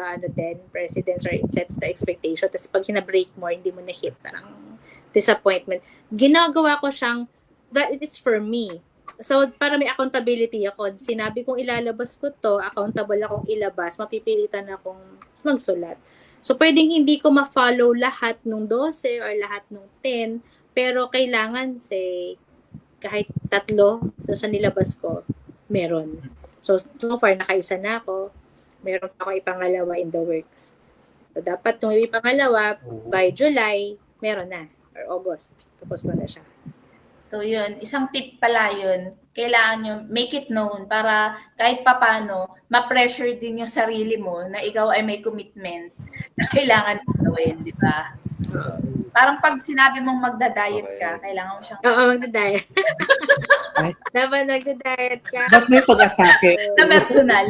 precedence, or it sets the expectation. Tapos pag hina-break mo, hindi mo na-hit, parang disappointment. Ginagawa ko siyang, that it's for me. So, para may accountability ako. Sinabi kong ilalabas ko to, accountable akong ilabas, mapipilitan akong magsulat. So, pwedeng hindi ko ma-follow lahat nung 12 or lahat nung 10, pero kailangan, say, kahit 3 doon sa nilabas ko, meron. So far, nakaisa na ako. Meron pa ako ipangalawa in the works. So, dapat nung ipangalawa, by July, meron na. Or August. Tapos mo na siya. So yun, isang tip pala yun. Kailangan nyo make it known para kahit papano, ma-pressure din yung sarili mo na ikaw ay may commitment na kailangan mo gawin, di ba? Parang pag sinabi mong magda-diet ka, kailangan mo siyang Oo, magda-diet. Ay. Dapat nagda-diet ka. Ba't may pag-atake? na personal.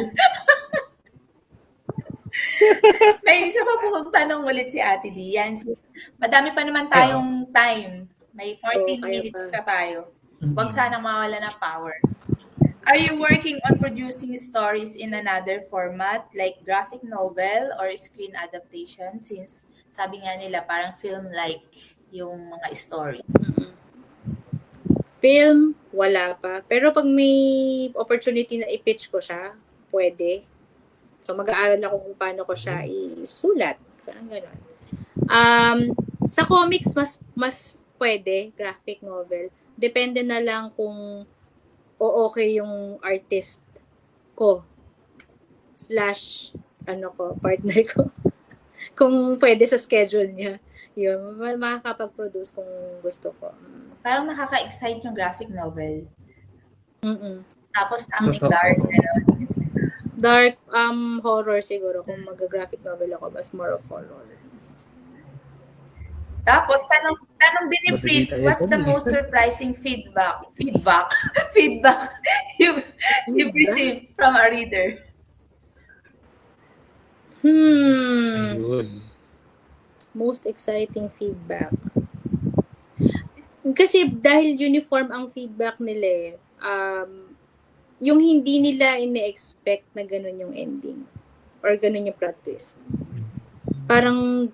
May isa pa pong tanong ulit si Ate D. Yan, madami pa naman tayong time. May 14 Oo, minutes kaya ka tayo. Huwag sanang mawala ng power. Are you working on producing stories in another format like graphic novel or screen adaptation, since sabi nga nila parang film-like yung mga story? Film, wala pa. Pero pag may opportunity na i-pitch ko siya, pwede. So, mag-aaral ako kung paano ko siya isulat. Parang gano'n. Sa comics, mas pwede, graphic novel. Depende na lang kung okay yung artist ko / partner ko. Kung pwede sa schedule niya. Yun, makakapag-produce kung gusto ko. Parang nakaka-excite yung graphic novel. Mm-mm. Tapos something Totoo. dark. Dark horror siguro. Kung mag-graphic novel ako, mas more of horror. Tapos, tanong din ni Fritz, what's the most surprising feedback you've received from a reader? Ayun. Most exciting feedback. Kasi dahil uniform ang feedback nila, yung hindi nila ine-expect na ganun yung ending or ganun yung plot twist. Parang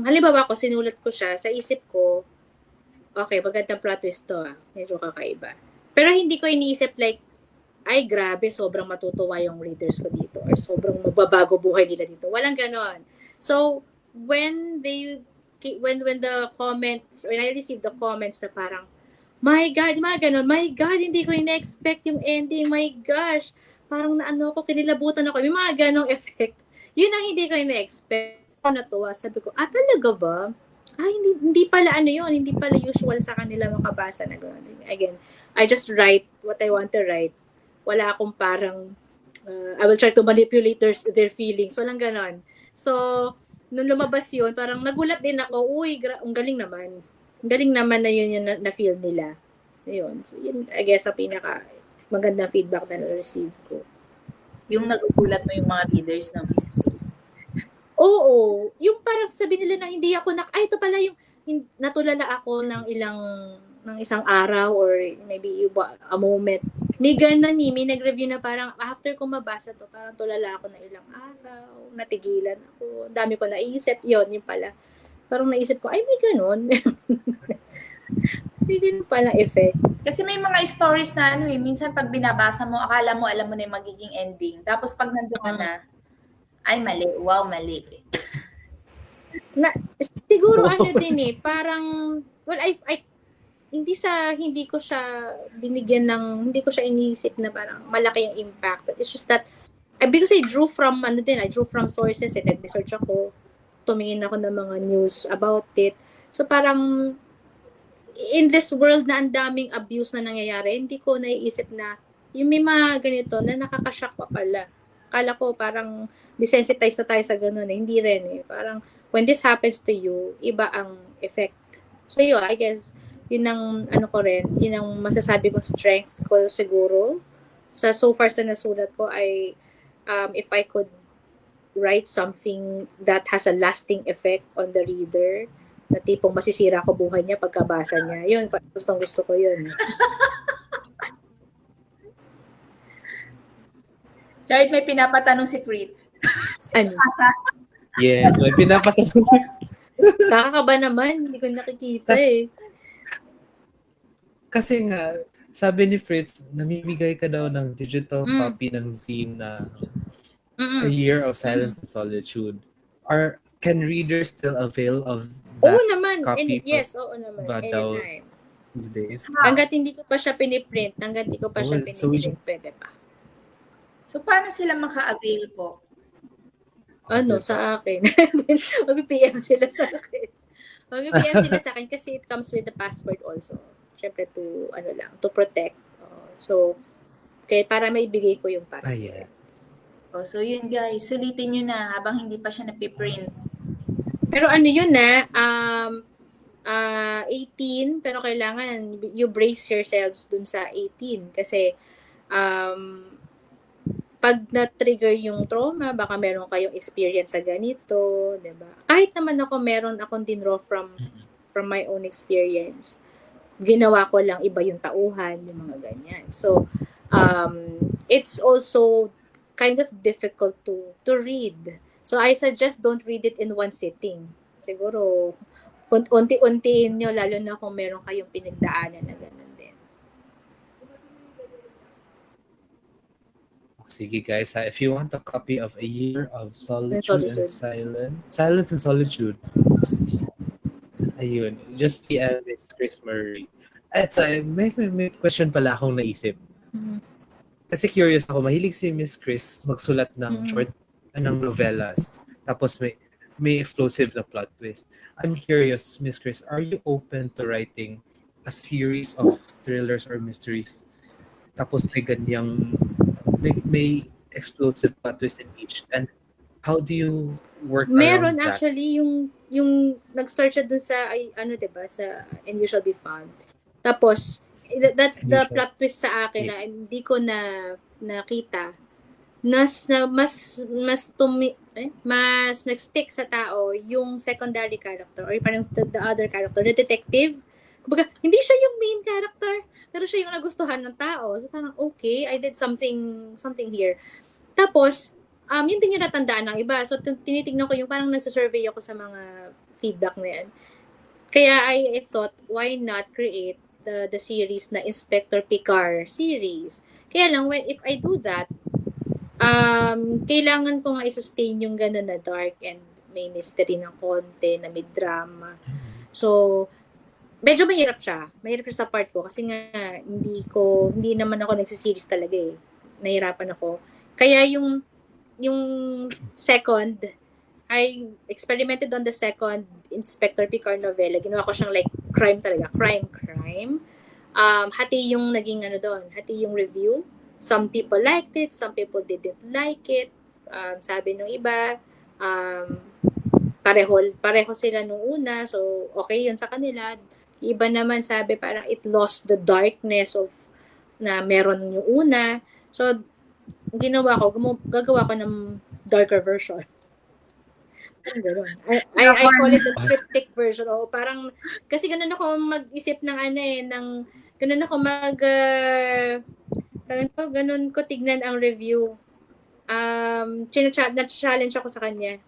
halimbawa ko, sinulat ko siya, sa isip ko, okay, magandang plot twist to, medyo kakaiba. Pero hindi ko iniisip like, ay grabe, sobrang matutuwa yung readers ko dito or sobrang mababago buhay nila dito. Walang ganon. So, when the comments, when I received the comments na parang, my God, mga ganon, my God, hindi ko ina-expect yung ending, my gosh, parang kinilabutan ako, may mga ganong effect. Yun ang hindi ko ina-expect. Natuwa, sabi ko, talaga ba? Hindi pala yun, hindi pala usual sa kanila makabasa na gano'n. Again, I just write what I want to write. Wala akong parang, I will try to manipulate their feelings. Walang gano'n. So, nung lumabas yun, parang nagulat din ako, ang galing naman. Ang galing naman na yun yung na-feel nila. Yun. So, yun, I guess, ang pinaka magandang feedback na na-receive ko. Yung nagugulat mo yung mga readers na mismo. Oo. Yung parang sabi nila na hindi ako ito pala yung natulala ako ng isang araw or maybe a moment. May ganun may nag-review na parang after ko mabasa to, parang tulala ako na ilang araw, natigilan ako, dami ko naisip, yun pala. Parang naisip ko, ay may ganun. May ganun pala effect. Kasi may mga stories na minsan pag binabasa mo, akala mo alam mo na yung magiging ending. Tapos pag nandun ka na, ay mali, wow, mali. Siguro din parang, well, hindi ko siya binigyan hindi ko siya iniisip na parang malaki yung impact. It's just that, because I drew from sources, nag-research ako, tumingin ako ng mga news about it. So parang, in this world na ang daming abuse na nangyayari, hindi ko naiisip na, yung may mga ganito na nakakashock pa pala. Akala ko parang desensitized na tayo sa ganun Hindi rin Parang, when this happens to you, iba ang effect. So yun, I guess, yun ang yun ang masasabi kong strength ko siguro. So far sa nasulat ko ay if I could write something that has a lasting effect on the reader, na tipong masisira ko buhay niya pagkabasa niya. Yun, gustong gusto ko yun. Kahit may pinapatanong si Fritz. Ano? Yes, may pinapatanong si Nakakaba naman. Hindi ko nakikita eh. Kasi nga, sabi ni Fritz, namimigay ka daw ng digital Mm. copy ng zine na A Mm-mm. Year of Silence and Solitude. Can readers still avail of Oo that naman. copy Yes, oo naman. ba daw? Anytime. these days? Hanggat hindi ko pa siya piniprint, hanggat hindi ko pa siya Oh, so we piniprint, pwede pa. So, paano sila maka-avail po? Ano, sa akin. Mag-PM sila sa akin. Mag-PM sila sa akin kasi it comes with the password also. Siyempre to protect. So, kaya para maibigay ko yung password. yeah. Oh, so, yun guys. Sulitin nyo na habang hindi pa siya napiprint. Pero ano yun 18, pero kailangan you brace yourselves dun sa 18 kasi pag na-trigger yung trauma, baka meron kayong experience sa ganito, 'di ba? Kahit naman ako meron akong dinraw from my own experience. Ginawa ko lang iba yung tauhan, yung mga ganyan. So, it's also kind of difficult to read. So, I suggest don't read it in one sitting. Siguro, unti-untiin nyo, lalo na kung meron kayong pinagdaanan na gano'n din. Sige guys, if you want a copy of A Year of Solitude and Silence and Solitude, ayun, just PM Miss Chris Murray. Eto, may question pala akong naisip. Kasi curious ako, mahilig si Miss Chris magsulat ng short, ng novellas. Tapos may explosive na plot twist. I'm curious, Miss Chris, are you open to writing a series of thrillers or mysteries? Tapos may ganyang, may explosive plot twist in each. And how do you work Meron around that? actually yung nag-start siya dun sa diba, sa And You Shall Be Found. Tapos that's the plot twist sa akin na hindi ko nakita. Mas nag-stick sa tao yung secondary character or parang the other character, the detective. Kumbaga, hindi siya yung main character, pero siya yung nagustuhan ng tao. So parang, okay, I did something here. Tapos, yun din yung natandaan ng iba. So, tinitignan ko yung parang nagsasurvey ako sa mga feedback na yan. Kaya I thought, why not create the series na Inspector Picard series? Kaya lang, if I do that, kailangan ko nga i-sustain yung gano'n na dark and may mystery ng konti, na may drama. So, medyo mahirap siya. Mahirap siya sa part ko kasi nga hindi naman ako nagsiseries talaga eh. Nahirapan ako. Kaya yung second, I experimented on the second Inspector Picard novela. Ginawa ko siyang like crime talaga. Crime. Hati yung naging hati yung review. Some people liked it, some people didn't like it. Sabi nung iba, pareho sila nung una, so okay yun sa kanila. Iba naman sabi parang it lost the darkness of na meron yung una. So, gagawa ko ng darker version. I call it the triptych version. O parang, kasi ganun ako mag-isip ng ganun ako ganun ko tignan ang review. Na-challenge ako sa kanya.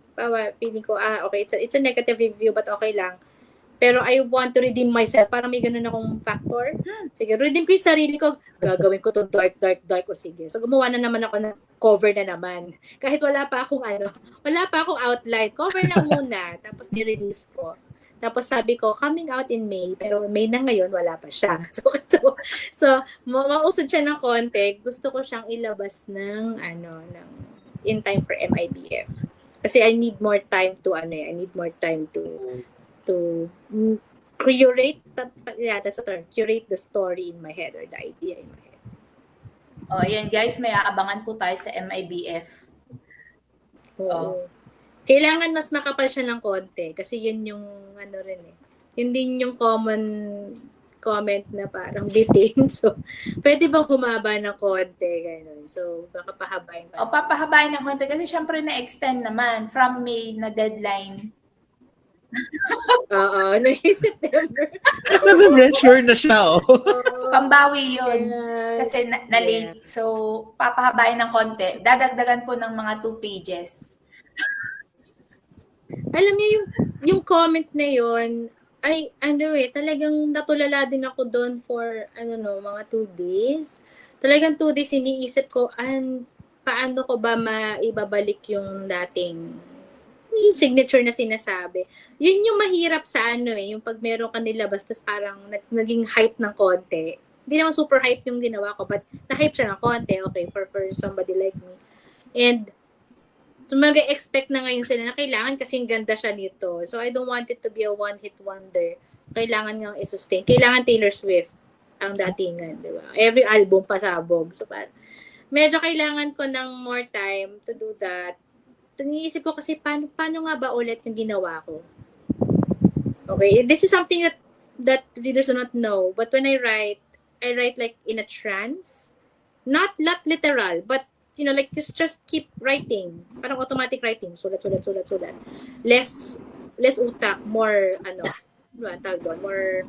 Feeling ko, okay, it's a negative review, but okay lang. Pero I want to redeem myself. Parang may ganun akong factor. Sige, redeem ko yung sarili ko. Gagawin ko to dark. O sige. So, gumawa na naman ako ng cover na naman. Kahit wala pa akong outline. Cover lang muna. Tapos ni-release ko. Tapos sabi ko, coming out in May. Pero May na ngayon, wala pa siya. So mausod siya ng konti. Gusto ko siyang ilabas ng in time for MIBF. Kasi I need more time to curate that's a term. Curate the story in my head or the idea in my head. Oh, ayan guys, may aabangan po tayo sa MIBF. Oo. Kailangan mas makapal siya ng konti kasi yun yung yun din yung common comment na parang bitin. So, pwede bang humaba ng konti? Ganun. So, baka pahabain ko. O, papahabain ng konti kasi syempre na-extend naman from May na deadline. Oo, naging September. Nag-pressure na siya, oh. Oo. Pambawi yun. Yes. Kasi na-late. So, papahabain ng konti. Dadagdagan po ng mga 2 pages. Alam niyo yung comment na yun, ay ano talagang natulala din ako doon for mga 2 days. Talagang 2 days iniisip ko paano ko ba maibabalik yung dating yung signature na sinasabi. Yun yung mahirap sa yung pag meron ka nilabas tas parang naging hype ng konti. Hindi naman super hype yung ginawa ko, but na-hype siya ng konti, okay, for somebody like me. And so, mag-expect na ngayon sila na kailangan kasing ganda siya nito. So, I don't want it to be a one-hit wonder. Kailangan nga i-sustain. Kailangan Taylor Swift ang datingan, di ba? Every album pasabog. So, medyo kailangan ko ng more time to do that. Iniisip ko kasi paano nga ba ulit yung ginawa ko? Okay, this is something that readers do not know. But when I write like in a trance. Not literal, but like just keep writing. Parang automatic writing. Sulat. Less utak, more more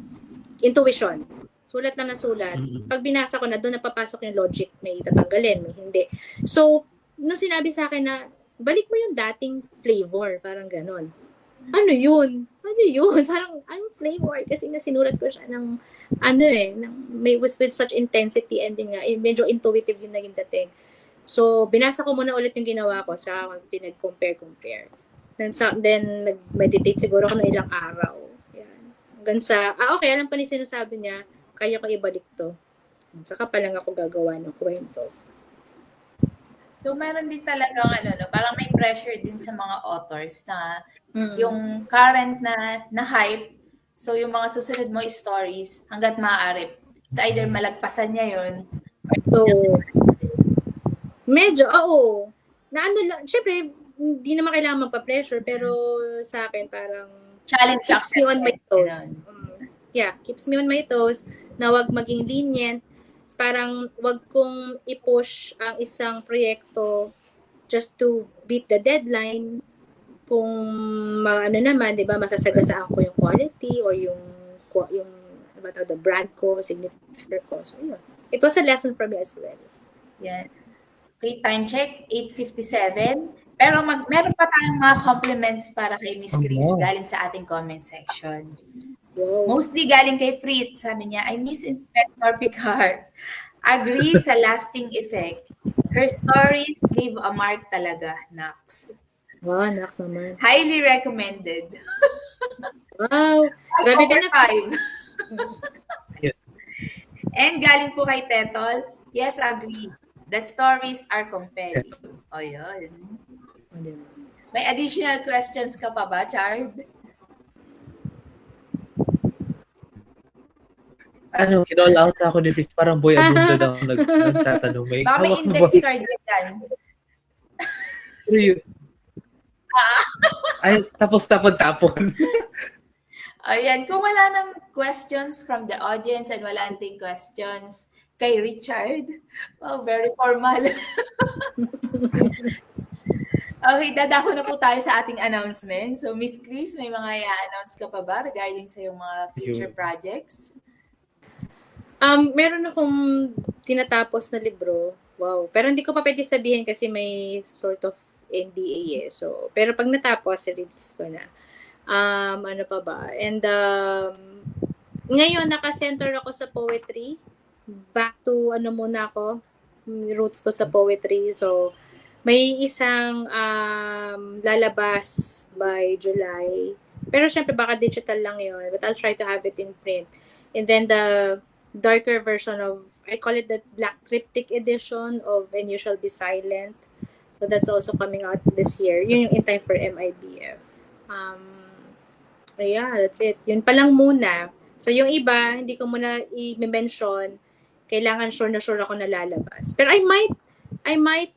intuition. Sulat lang na sulat. Pag binasa ko na, doon napapasok yung logic. May tatanggalin, may hindi. So, nung sinabi sa akin na, balik mo yung dating flavor. Parang ganon. Ano yun? Parang, anong flavor? Kasi sinulat ko siya ng, with such intensity and din nga, medyo intuitive yung naging dating. So, binasa ko muna ulit yung ginawa ko. Saka pinag-compare. Then nag-meditate siguro ako ng ilang araw. Yan. Hanggang sa, okay, alam pa ni sinasabi niya, kaya ko ibalik to. Saka pa lang ako gagawa ng kwento. So, meron din talagang parang may pressure din sa mga authors na yung current na hype, so yung mga susunod mo stories, hanggat maaari, sa either malagpasan niya yun. So, medyo, na lang, syempre, hindi naman kailangan magpa-pressure, pero sa akin, parang, challenge keeps me on my toes. Keeps me on my toes, na wag maging lenient, parang wag kong i-push ang isang proyekto just to beat the deadline kung naman, 'di ba, masasagasaan ko yung quality or yung the brand ko, signature ko. So, yun. It was a lesson for me as well. Yan. Okay, time check, 8:57. Pero meron pa tayong mga compliments para kay Miss Chris galing sa ating comment section. Wow. Mostly galing kay Fritz. Sabi niya, I miss Inspector Picard. Agree sa lasting effect. Her stories leave a mark talaga, Nax. Wow, Nax naman. Highly recommended. Wow. Grabe ka na. 5. And galing po kay Tetol, yes, agree. The stories are compelling. O yun. May additional questions ka pa ba, Chard? Kinall out na ako ni Fritz. Parang boy abunda daw nagtatanong. Baka may index card yan. Ay, tapon. Ayan, kung wala nang questions from the audience and wala nang questions kay Richard, very formal. Okay, dadako na po tayo sa ating announcement. So, Miss Chris, may mga i-announce ka pa ba regarding sa iyong mga future projects? Meron akong tinatapos na libro. Wow. Pero hindi ko pa pwede sabihin kasi may sort of NDA So, pero pag natapos, release ko na. Ano pa ba? And ngayon, naka-center ako sa poetry. Back to muna ako. Roots ko sa poetry. So, may isang lalabas by July. Pero syempre, baka digital lang yun. But I'll try to have it in print. And then the darker version of, I call it the Black Triptych edition of And You Shall Be Silent. So that's also coming out this year. Yun yung in time for MIBF. That's it. Yun pa lang muna. So yung iba, hindi ko muna i-mention. Kailangan sure ako na lalabas. Pero I might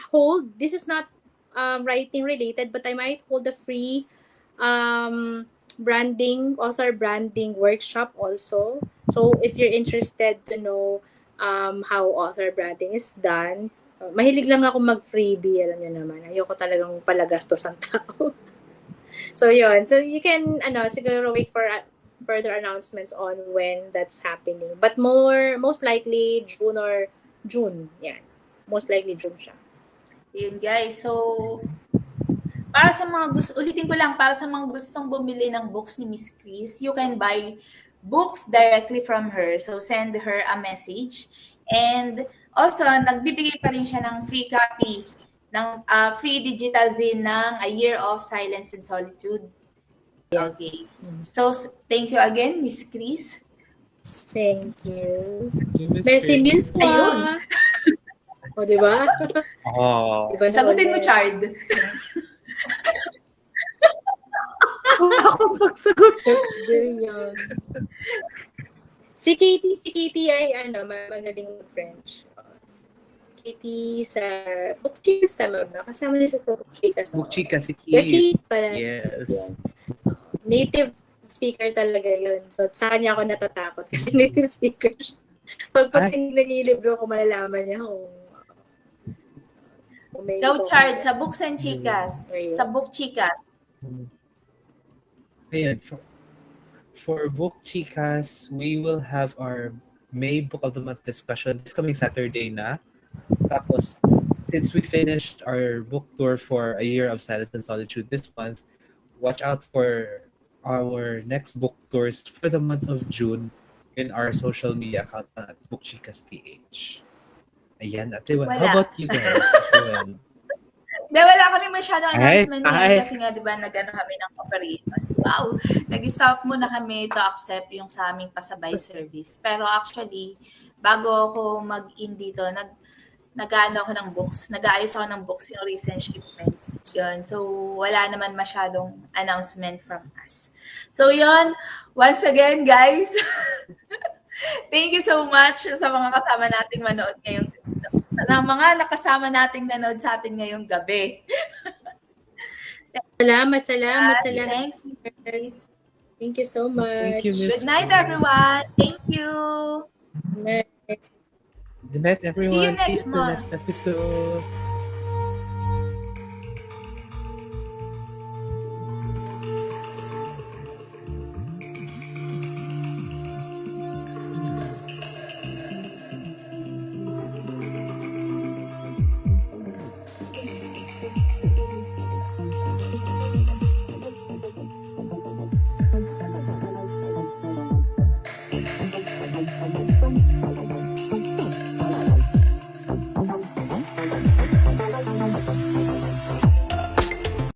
hold, this is not writing related, but I might hold a free author branding workshop also. So if you're interested to know how author branding is done, mahilig lang ako mag-freebie, alam niyo naman. Ayoko talagang palagastos ang tao. So yun. So you can siguro wait for further announcements on when that's happening. But most likely June. Yan. Most likely June siya. Yun guys. So, para sa mga ulitin ko lang, para sa mga gustong bumili ng books ni Miss Chris, you can buy books directly from her. So, send her a message. And also, nagbibigay pa rin siya ng free copy ng free digital zine ng A Year of Silence and Solitude. Okay. So, thank you again, Miss Chris. Thank you. Miss Merci Chris. mille fois. Ayun. O, di ba? Oh. Diba na Sagutin mo, ulit? Chard. Wala akong pagsagot. Ganyan. Si Katie ay magaling mag-French. Katie sa Bookchicas, tama ba? Kasama niya siya sa Bookchicas. Bukchika si Katie Keith. pala. Yes. Native speaker talaga yun. So, sa kanya ako natatakot kasi native speaker siya. Pag naging libro ko, malalaman niya kung may Go, ito. Chard, sa Books and Chicas. Ayun. Sa Book Chicas. Ayan, for Book Chicas, we will have our May Book of the Month discussion this coming Saturday na. Tapos, since we finished our book tour for A Year of Silence and Solitude this month, watch out for our next book tours for the month of June in our social media account at Book Chicas PH. Ayan, Ate Wen. Wala. How about you guys? Ate Wen? Wala kami masyadong announcement Ay. ngayon kasi nga, di ba, nag-ano kami ng operation. Wow! Nag-stop muna kami to accept yung sa aming pasabay service. Pero actually, bago ako mag-in dito, nag-ano ako ng books. Nag-aayos ako ng books yung recent shipments. Yun. So, wala naman masyadong announcement from us. So, yun. Once again, guys, thank you so much sa mga kasama nating manood ngayong nakasama nating nanood sa atin ngayong gabi. Salamat Yes, sa lahat. thanks, Miss Chris. Thank you so much. Thank you, Miss Good night, Chris. everyone. Thank you. Good night. Good night, everyone. See you next the month. next episode.